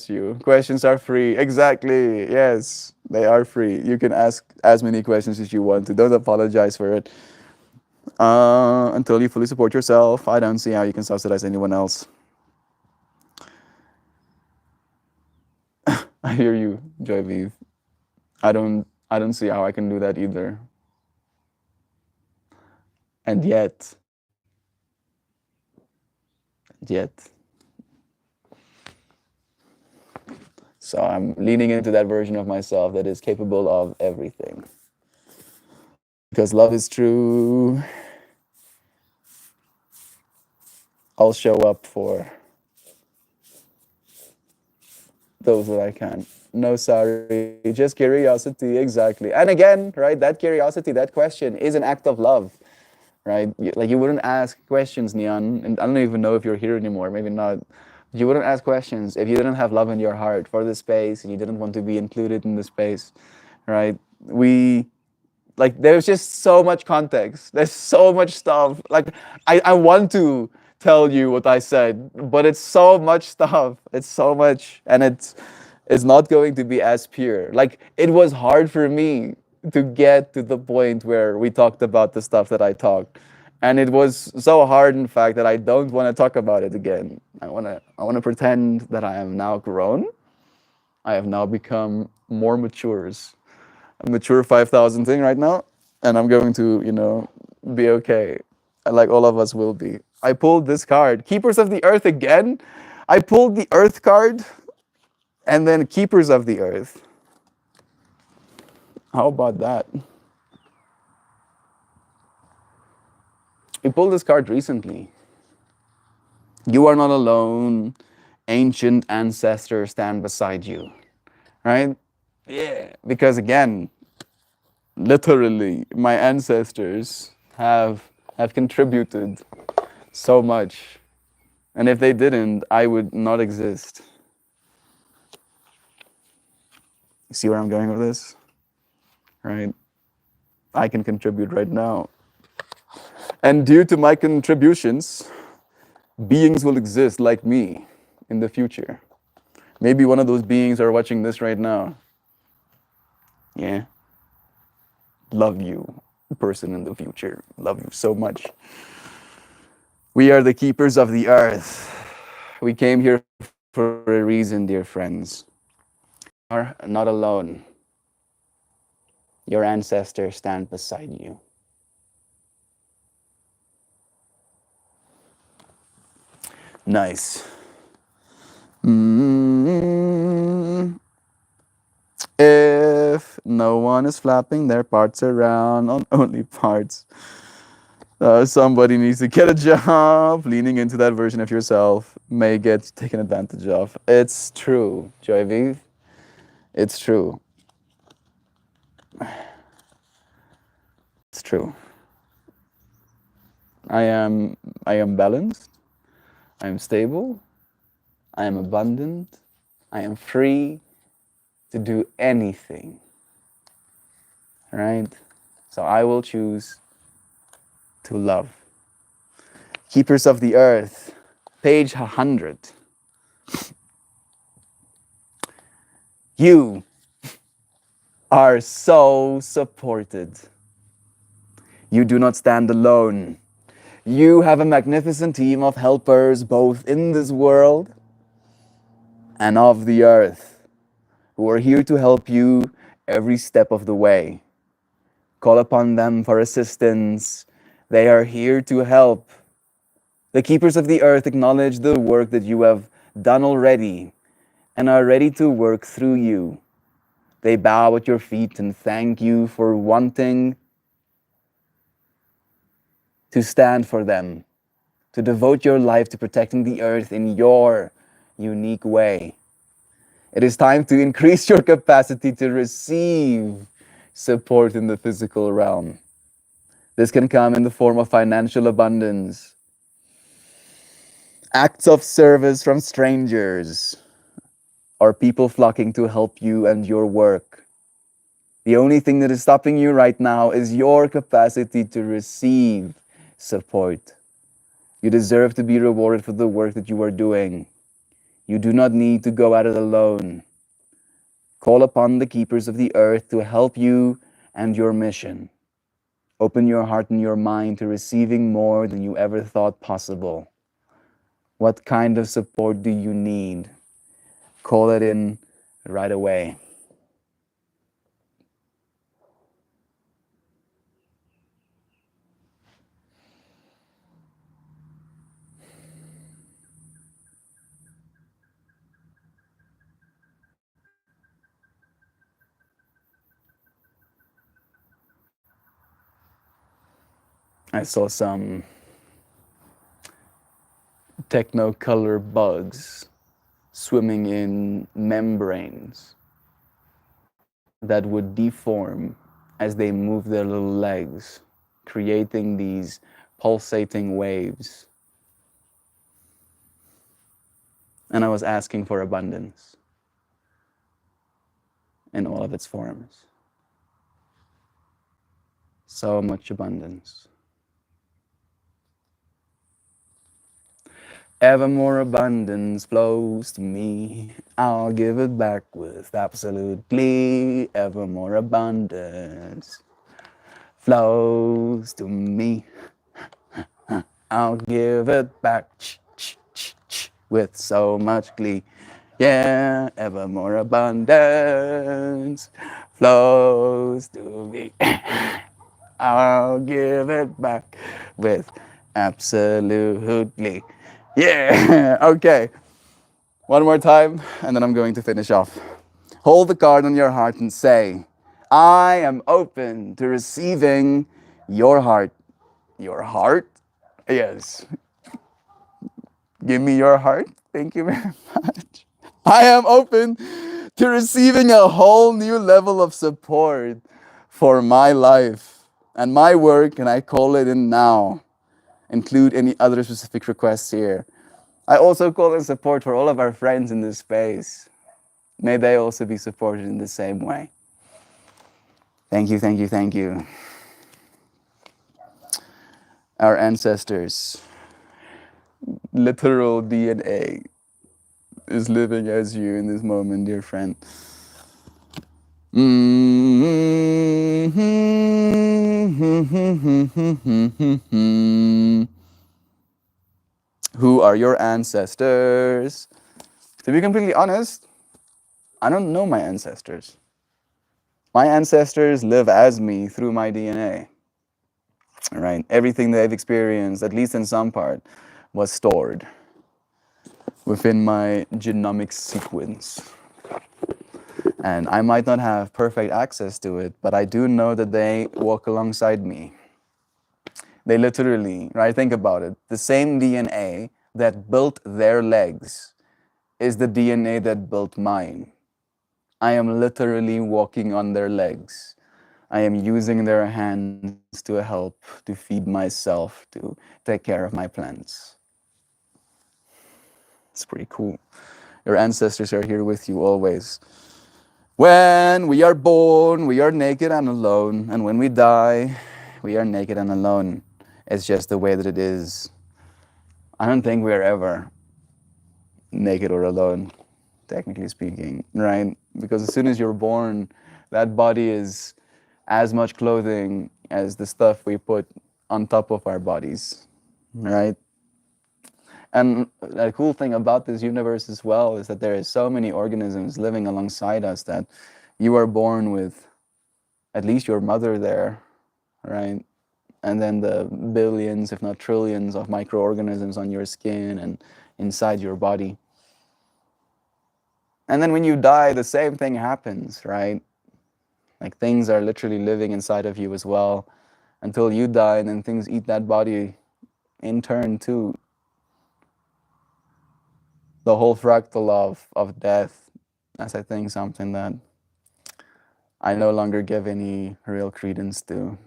you. Questions are free. Exactly. Yes, they are free. You can ask as many questions as you want to. Don't apologize for it. Until you fully support yourself, I don't see how you can subsidize anyone else. I hear you, Joyviv. I don't see how I can do that either. And yet. So I'm leaning into that version of myself that is capable of everything. Because love is true. I'll show up for those that I can. No, sorry, just curiosity, exactly. And again, right, that curiosity, that question is an act of love, right? Like you wouldn't ask questions, Neon, and I don't even know if you're here anymore, maybe not. You wouldn't ask questions if you didn't have love in your heart for the space and you didn't want to be included in the space, right? There's just so much context. There's so much stuff. Like, I want to tell you what I said, but it's so much stuff. It's so much, and it's not going to be as pure. Like, it was hard for me to get to the point where we talked about the stuff that I talked. And it was so hard, in fact, that I don't want to talk about it again. I want to pretend that I am now grown. I have now become more matures. A mature 5,000 thing right now, and I'm going to, be okay, like all of us will be. I pulled this card, Keepers of the Earth again. I pulled the Earth card, and then Keepers of the Earth. How about that? We pulled this card recently. You are not alone. Ancient ancestors stand beside you, right? Yeah, because again, literally, my ancestors have contributed so much. And if they didn't, I would not exist. You see where I'm going with this? Right? I can contribute right now. And due to my contributions, beings will exist like me in the future. Maybe one of those beings are watching this right now. Yeah. Love you, person in the future. Love you so much. We are the keepers of the earth. We came here for a reason, dear friends. You are not alone. Your ancestors stand beside you. Nice. If no one is flapping their parts around on only parts, somebody needs to get a job. Leaning into that version of yourself may get taken advantage of. It's true, Joy Vive. It's true. It's true. I am balanced. I am stable. I am abundant. I am free to do anything. Right? So I will choose to love. Keepers of the Earth, page 100. You are so supported. You do not stand alone. You have a magnificent team of helpers both in this world and of the earth who are here to help you every step of the way. Call upon them for assistance. They are here to help. The keepers of the earth acknowledge the work that you have done already and are ready to work through you. They bow at your feet and thank you for wanting to stand for them, to devote your life to protecting the earth in your unique way. It is time to increase your capacity to receive support in the physical realm. This can come in the form of financial abundance, acts of service from strangers, or people flocking to help you and your work. The only thing that is stopping you right now is your capacity to receive support. You deserve to be rewarded for the work that you are doing. You do not need to go at it alone. Call upon the keepers of the earth to help you and your mission. Open your heart and your mind to receiving more than you ever thought possible. What kind of support do you need? Call it in right away. I saw some techno-color bugs swimming in membranes that would deform as they move their little legs, creating these pulsating waves. And I was asking for abundance in all of its forms. So much abundance. Ever more abundance flows to me. I'll give it back with absolute glee. Ever more abundance flows to me. I'll give it back with so much glee. Yeah, ever more abundance flows to me. I'll give it back with absolutely. Yeah, okay. One more time, and then I'm going to finish off. Hold the card on your heart and say, I am open to receiving your heart. Your heart? Yes. Give me your heart. Thank you very much. I am open to receiving a whole new level of support for my life and my work, and I call it in now. Include any other specific requests here. I also call in support for all of our friends in this space. May they also be supported in the same way. Thank you, thank you, thank you. Our ancestors, literal DNA, is living as you in this moment, dear friend. Who are your ancestors? To be completely honest, I don't know my ancestors. My ancestors live as me through my DNA. Right? Everything they've experienced, at least in some part, was stored within my genomic sequence. And I might not have perfect access to it, but I do know that they walk alongside me. They literally, right? Think about it. The same DNA that built their legs is the DNA that built mine. I am literally walking on their legs. I am using their hands to help, to feed myself, to take care of my plants. It's pretty cool. Your ancestors are here with you always. When we are born, we are naked and alone. And when we die, we are naked and alone. It's just the way that it is. I don't think we are ever naked or alone, technically speaking, right? Because as soon as you're born, that body is as much clothing as the stuff we put on top of our bodies, right? And the cool thing about this universe as well is that there is so many organisms living alongside us that you are born with at least your mother there, right? And then the billions, if not trillions, of microorganisms on your skin and inside your body. And then when you die, the same thing happens, right? Like things are literally living inside of you as well until you die, and then things eat that body in turn too. The whole fractal of death, that's I think something that I no longer give any real credence to.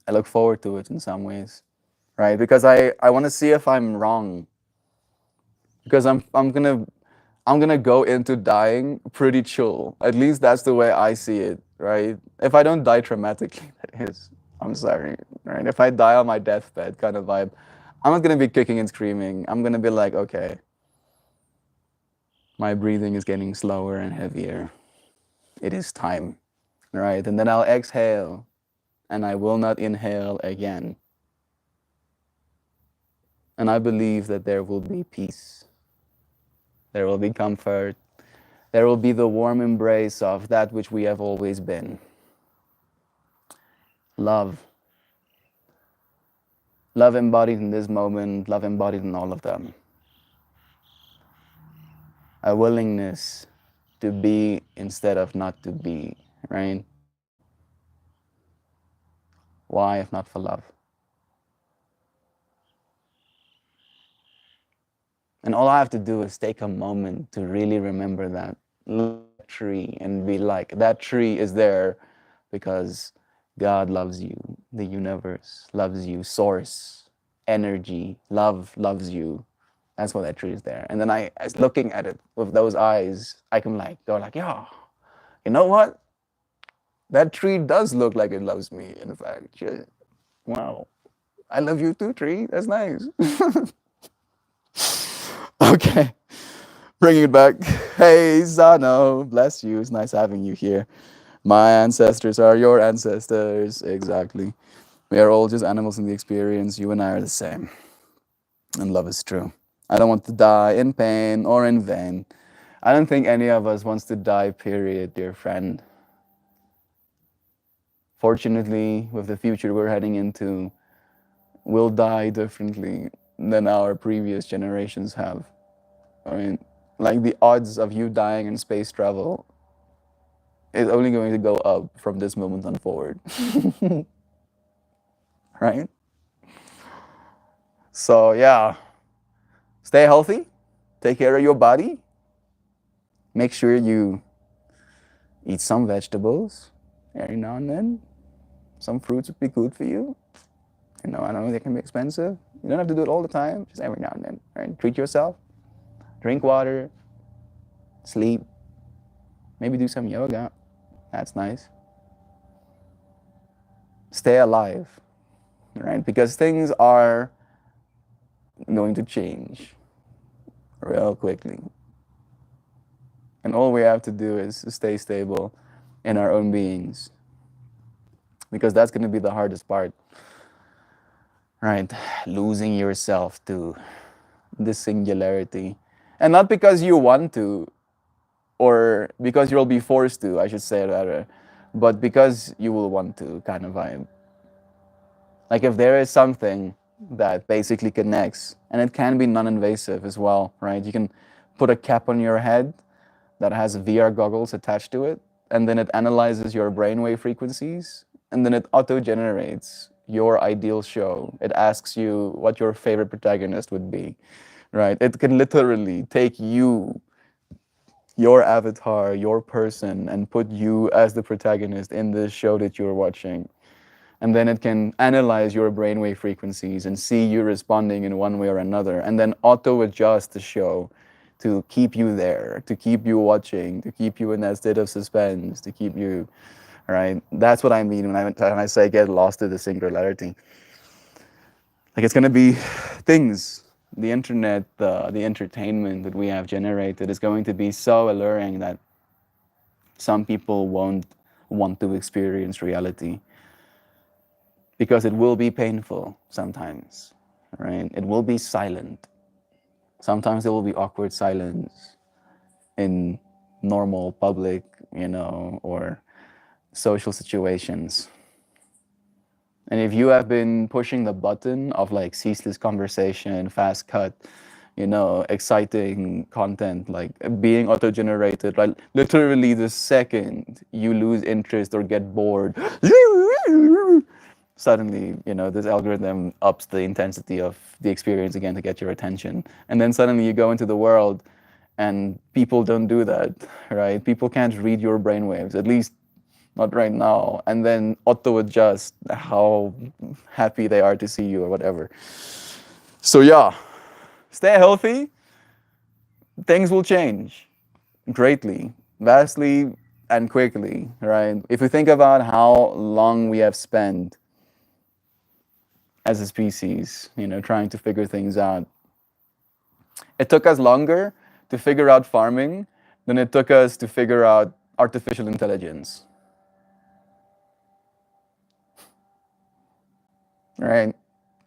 I look forward to it in some ways, right? Because I want to see if I'm wrong. Because I'm gonna go into dying pretty chill. At least that's the way I see it, right? If I don't die traumatically, that is. I'm sorry, right? If I die on my deathbed kind of vibe, I'm not gonna be kicking and screaming. I'm gonna be like, okay, my breathing is getting slower and heavier. It is time, right? And then I'll exhale, and I will not inhale again. And I believe that there will be peace. There will be comfort. There will be the warm embrace of that which we have always been. Love. Love embodied in this moment, love embodied in all of them. A willingness to be instead of not to be, right? Why, if not for love? And all I have to do is take a moment to really remember that tree and be like, that tree is there because God loves you, the universe loves you, source, energy, love loves you. That's why that tree is there. And then as looking at it with those eyes, I can like go like, yeah, you know what? That tree does look like it loves me. In fact, wow, I love you too, tree. That's nice. Okay, bringing it back. Hey, Zano, bless you. It's nice having you here. My ancestors are your ancestors. Exactly. We are all just animals in the experience. You and I are the same. And love is true. I don't want to die in pain or in vain. I don't think any of us wants to die, period, dear friend. Fortunately, with the future we're heading into, we'll die differently than our previous generations have. I mean, like the odds of you dying in space travel is only going to go up from this moment on forward. Right? So, yeah, stay healthy, take care of your body, make sure you eat some vegetables every now and then. Some fruits would be good for you. You know, I know they can be expensive. You don't have to do it all the time, just every now and then. Right? Treat yourself, drink water, sleep, maybe do some yoga. That's nice. Stay alive, right? Because things are going to change. real quickly. And all we have to do is stay stable in our own beings, because that's going to be the hardest part, right? Losing yourself to this singularity. And not because you want to, or because you'll be forced to, I should say rather, but because you will want to, kind of vibe. Like if there is something that basically connects, and it can be non-invasive as well, right? You can put a cap on your head that has VR goggles attached to it, and then it analyzes your brainwave frequencies, and then it auto-generates your ideal show. It asks you what your favorite protagonist would be, right? It can literally take you, your avatar, your person, and put you as the protagonist in this show that you're watching. And then it can analyze your brainwave frequencies and see you responding in one way or another, and then auto adjust the show to keep you there, to keep you watching, to keep you in that state of suspense, to keep you, right? That's what I mean when I say get lost to the singularity. Like it's gonna be things, the internet, the entertainment that we have generated is going to be so alluring that some people won't want to experience reality, because it will be painful sometimes, right? It will be silent. Sometimes there will be awkward silence in normal public, or social situations. And if you have been pushing the button of like ceaseless conversation, fast cut, exciting content, like being auto-generated, right? Literally the second you lose interest or get bored, suddenly, this algorithm ups the intensity of the experience again to get your attention. And then suddenly you go into the world and people don't do that, right? People can't read your brainwaves, at least not right now, and then auto adjust how happy they are to see you or whatever. So yeah, stay healthy. Things will change greatly, vastly, and quickly, right? If we think about how long we have spent as a species, trying to figure things out, it took us longer to figure out farming than it took us to figure out artificial intelligence. Right?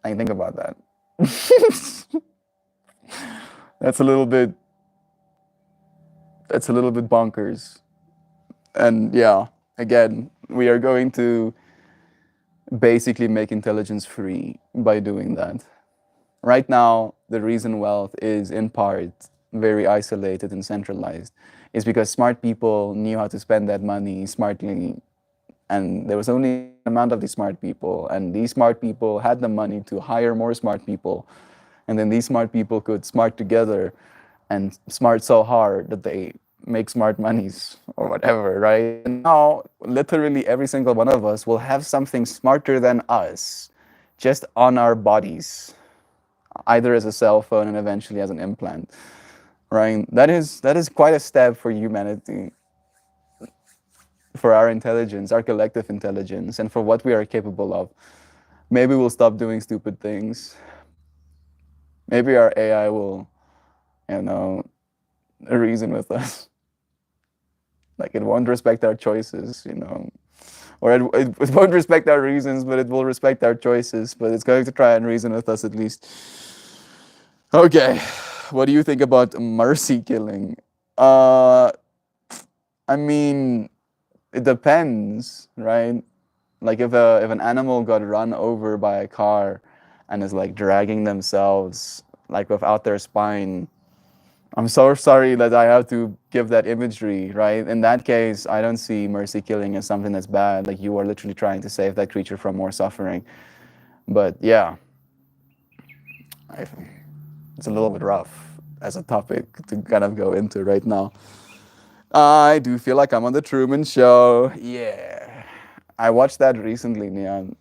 I think about that. That's a little bit bonkers. And yeah, again, we are going to basically make intelligence free by doing that. Right now, the reason wealth is in part very isolated and centralized is because smart people knew how to spend that money smartly, and there was only an amount of these smart people, and these smart people had the money to hire more smart people, and then these smart people could smart together and smart so hard that they make smart monies or whatever, right? And now, literally every single one of us will have something smarter than us just on our bodies, either as a cell phone and eventually as an implant, right? That is quite a step for humanity, for our intelligence, our collective intelligence, and for what we are capable of. Maybe we'll stop doing stupid things. Maybe our AI will, reason with us. Like it won't respect our choices, or it won't respect our reasons, but it will respect our choices. But it's going to try and reason with us at least. Okay, what do you think about mercy killing? I mean, it depends, right? Like if an animal got run over by a car and is like dragging themselves like without their spine, I'm so sorry that I have to give that imagery, right? In that case, I don't see mercy killing as something that's bad. Like you are literally trying to save that creature from more suffering. But yeah, it's a little bit rough as a topic to kind of go into right now. I do feel like I'm on the Truman Show. Yeah. I watched that recently, Neon.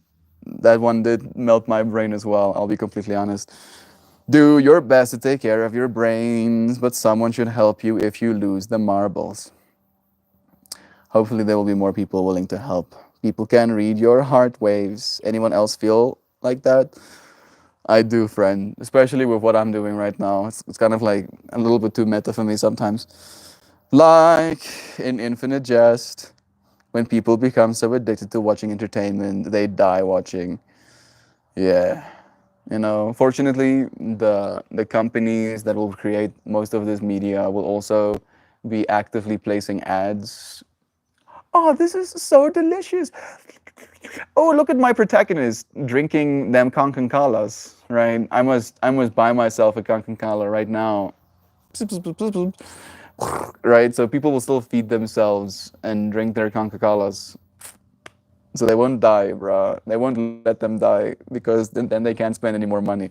That one did melt my brain as well, I'll be completely honest. Do your best to take care of your brains, but someone should help you if you lose the marbles. Hopefully there will be more people willing to help. People can read your heart waves. Anyone else feel like that? I do, friend. Especially with what I'm doing right now. It's kind of like a little bit too meta for me sometimes. Like in Infinite Jest, when people become so addicted to watching entertainment, they die watching. Yeah. Fortunately, the companies that will create most of this media will also be actively placing ads. Oh, this is so delicious. Oh, look at my protagonist drinking them Concan-Colas, right? I must buy myself a Concan-Cola right now. Right? So people will still feed themselves and drink their Concan-Colas. So they won't die, bruh. They won't let them die because then they can't spend any more money.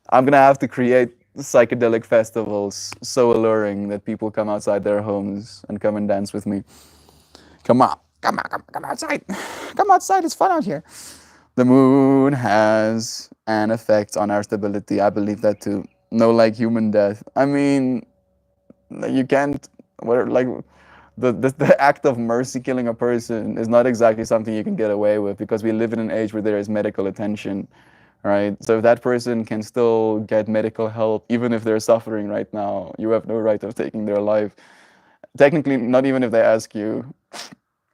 I'm gonna have to create psychedelic festivals so alluring that people come outside their homes and come and dance with me. Come on, come outside. Come outside, it's fun out here. The moon has an effect on our stability. I believe that too. No, like human death. I mean, you can't. What like the act of mercy killing a person is not exactly something you can get away with because we live in an age where there is medical attention, right? So if that person can still get medical help, even if they're suffering right now, you have no right of taking their life. Technically, not even if they ask you,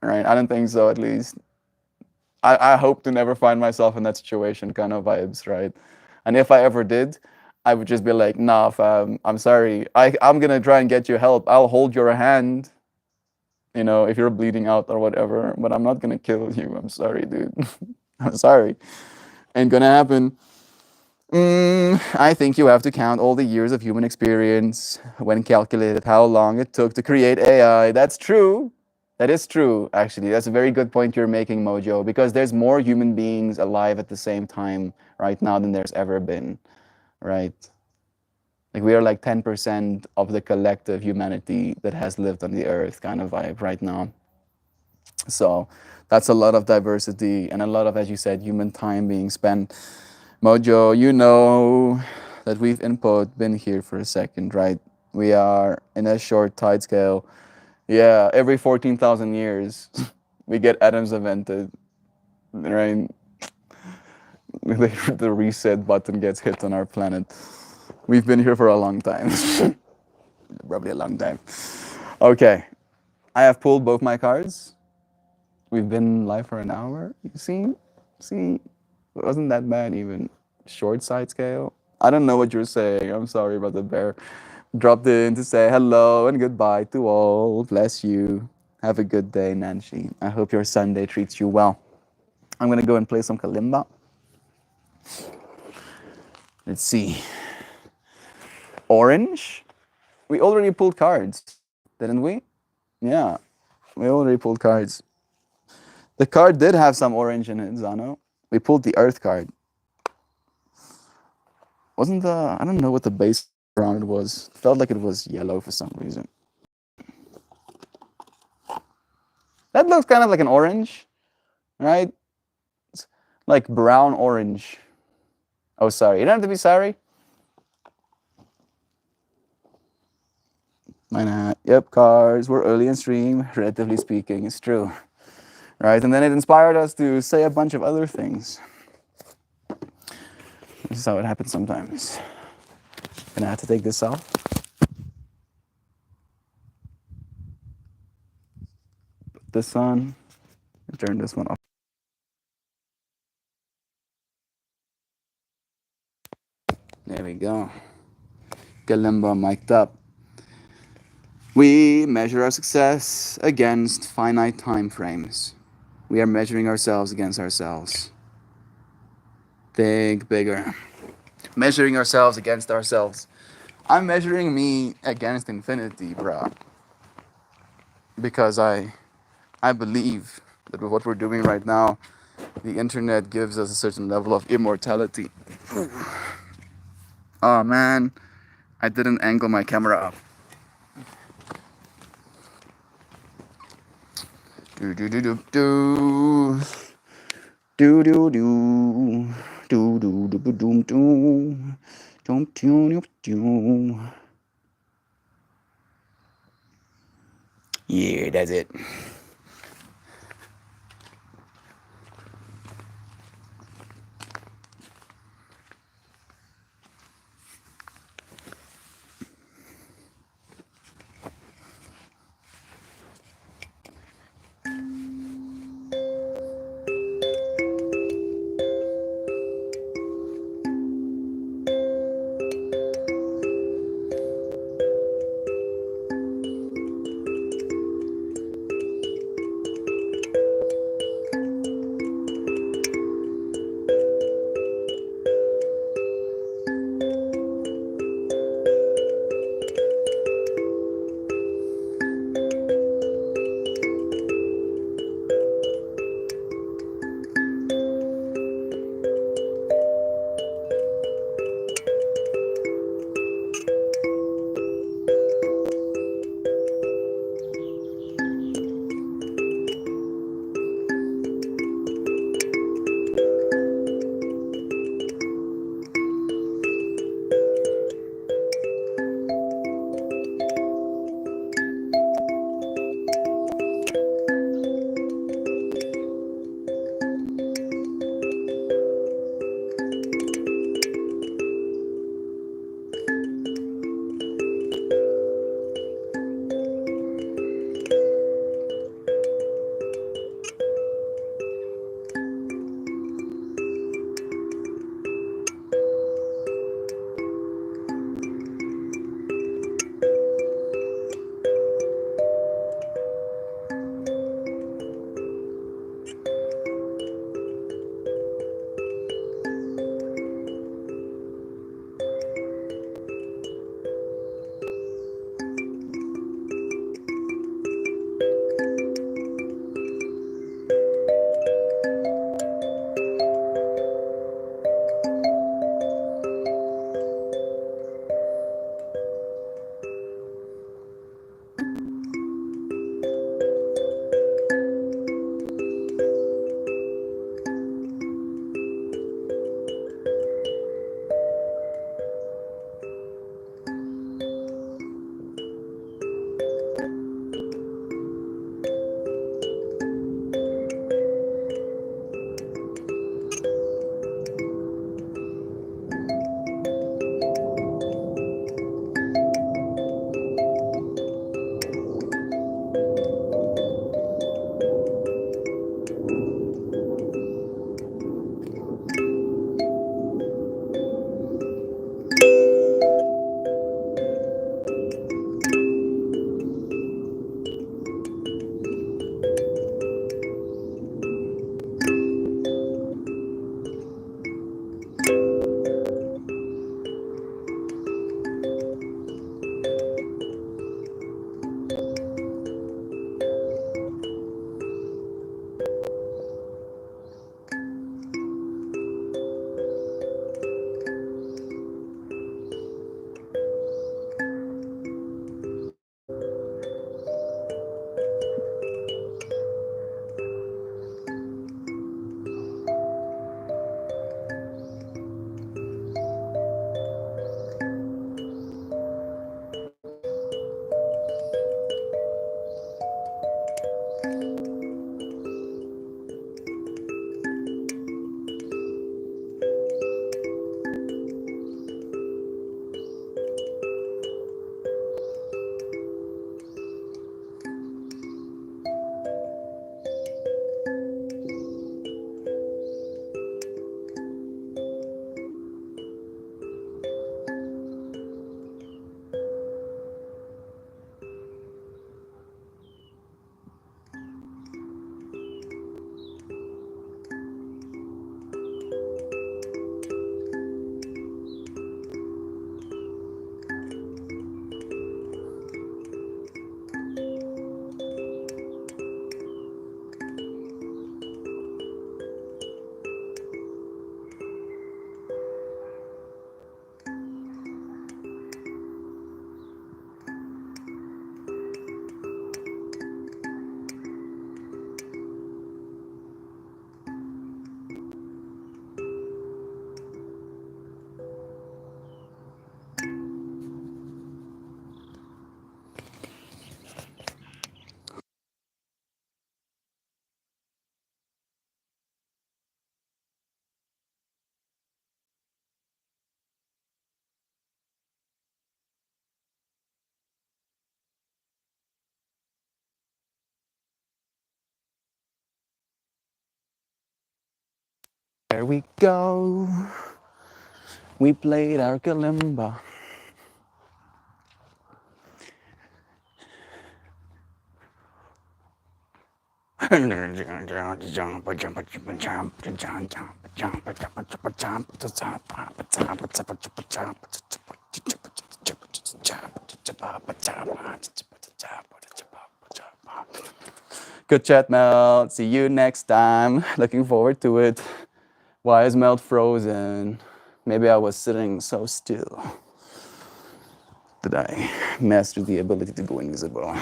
right? I don't think so, at least. I hope to never find myself in that situation kind of vibes, right? And if I ever did, I would just be like, nah, fam, I'm sorry. I'm gonna try and get you help. I'll hold your hand, if you're bleeding out or whatever, but I'm not gonna kill you. I'm sorry, dude. I'm sorry. Ain't gonna happen. I think you have to count all the years of human experience when calculated how long it took to create AI. That's true. That is true, actually. That's a very good point you're making, Mojo, because there's more human beings alive at the same time right now than there's ever been, right? Like we are like 10% of the collective humanity that has lived on the earth kind of vibe right now. So that's a lot of diversity and a lot of, as you said, human time being spent. Mojo, you know that we've been here for a second, right? We are in a short tide scale. Yeah, every 14,000 years, we get atoms invented, right? The reset button gets hit on our planet. We've been here for a long time. Probably a long time. Okay, I have pulled both my cards. We've been live for an hour. You see, it wasn't that bad even. Short side scale. I don't know what you're saying. I'm sorry about the bear. Dropped in to say hello and goodbye to all. Bless you. Have a good day, Nancy. I hope your Sunday treats you well. I'm gonna go and play some kalimba. Let's see. Orange. We already pulled cards, didn't we? Yeah, we already pulled cards. The card did have some orange in it, Zano. We pulled the Earth card. Wasn't the, I don't know what the base around it was. It felt like it was yellow for some reason. That looks kind of like an orange, right? It's like brown orange. Oh, sorry. You don't have to be sorry. Why not? Yep, cards were early in stream, relatively speaking. It's true. Right? And then it inspired us to say a bunch of other things. This is how it happens sometimes. Gonna have to take this off. Put this on. Turn this one off. There we go. Kalimba mic'd up. We measure our success against finite time frames. We are measuring ourselves against ourselves. Think bigger. Measuring ourselves against ourselves. I'm measuring me against infinity, bruh. Because I believe that with what we're doing right now, the internet gives us a certain level of immortality. Oh man, I didn't angle my camera up. Do do do do do do do do do do do do do do do. Yeah, that's it. There we go. We played our kalimba. Good chat, Mel. See you next time. Looking forward to it. Why is Mel frozen? Maybe I was sitting so still. Did I master the ability to go invisible?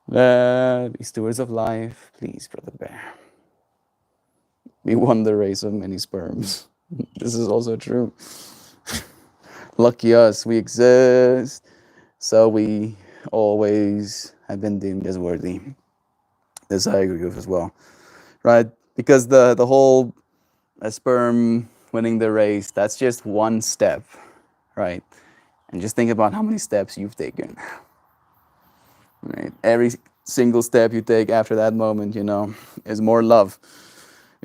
Be stewards of life, please, Brother Bear. We won the race of many sperms. This is also true. Lucky us, we exist. So we always have been deemed as worthy. This I agree with as well. Right? Because the whole sperm winning the race, that's just one step. Right? And just think about how many steps you've taken. Right? Every single step you take after that moment, is more love,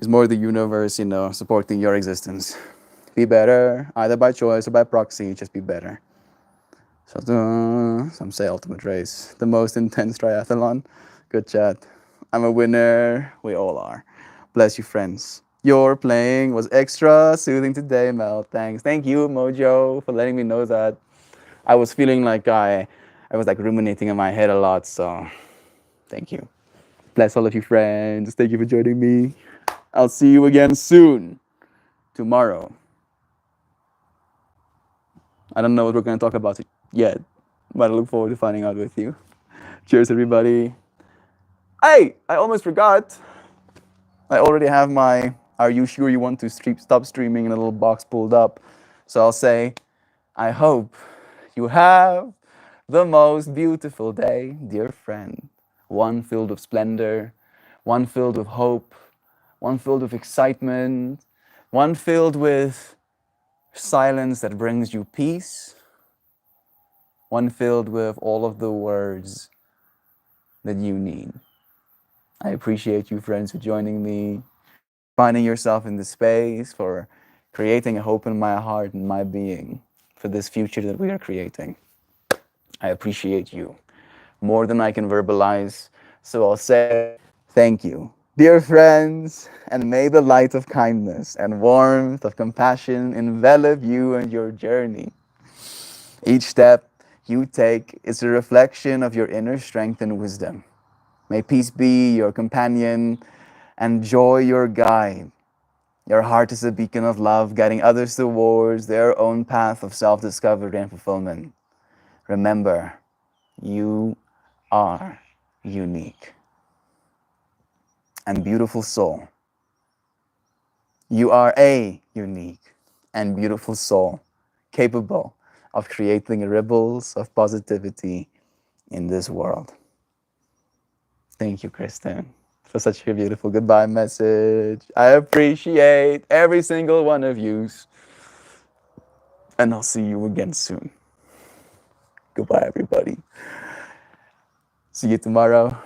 is more the universe, supporting your existence. Be better, either by choice or by proxy, just be better. So, some say ultimate race, the most intense triathlon. Good chat. I'm a winner, we all are. Bless you, friends. Your playing was extra soothing today, Mel. Thanks. Thank you, Mojo, for letting me know that. I was feeling like I was like ruminating in my head a lot, so thank you. Bless all of you, friends. Thank you for joining me. I'll see you again soon. Tomorrow. I don't know what we're going to talk about yet, but I look forward to finding out with you. Cheers, everybody. Hey, I almost forgot. I already have my "Are you sure you want to stop streaming" in a little box pulled up. So I'll say, I hope you have the most beautiful day, dear friend. One filled with splendor, one filled with hope, one filled with excitement, one filled with silence that brings you peace, one filled with all of the words that you need. I appreciate you, friends, for joining me, finding yourself in the space, for creating a hope in my heart and my being for this future that we are creating. I appreciate you more than I can verbalize, so I'll say thank you. Dear friends, and may the light of kindness and warmth of compassion envelop you and your journey. Each step you take is a reflection of your inner strength and wisdom. May peace be your companion and joy your guide. Your heart is a beacon of love, guiding others towards their own path of self-discovery and fulfillment. Remember, you are unique and beautiful soul. You are a unique and beautiful soul, capable of creating ripples of positivity in this world. Thank you, Kristen, for such a beautiful goodbye message. I appreciate every single one of you. And I'll see you again soon. Goodbye, everybody. See you tomorrow.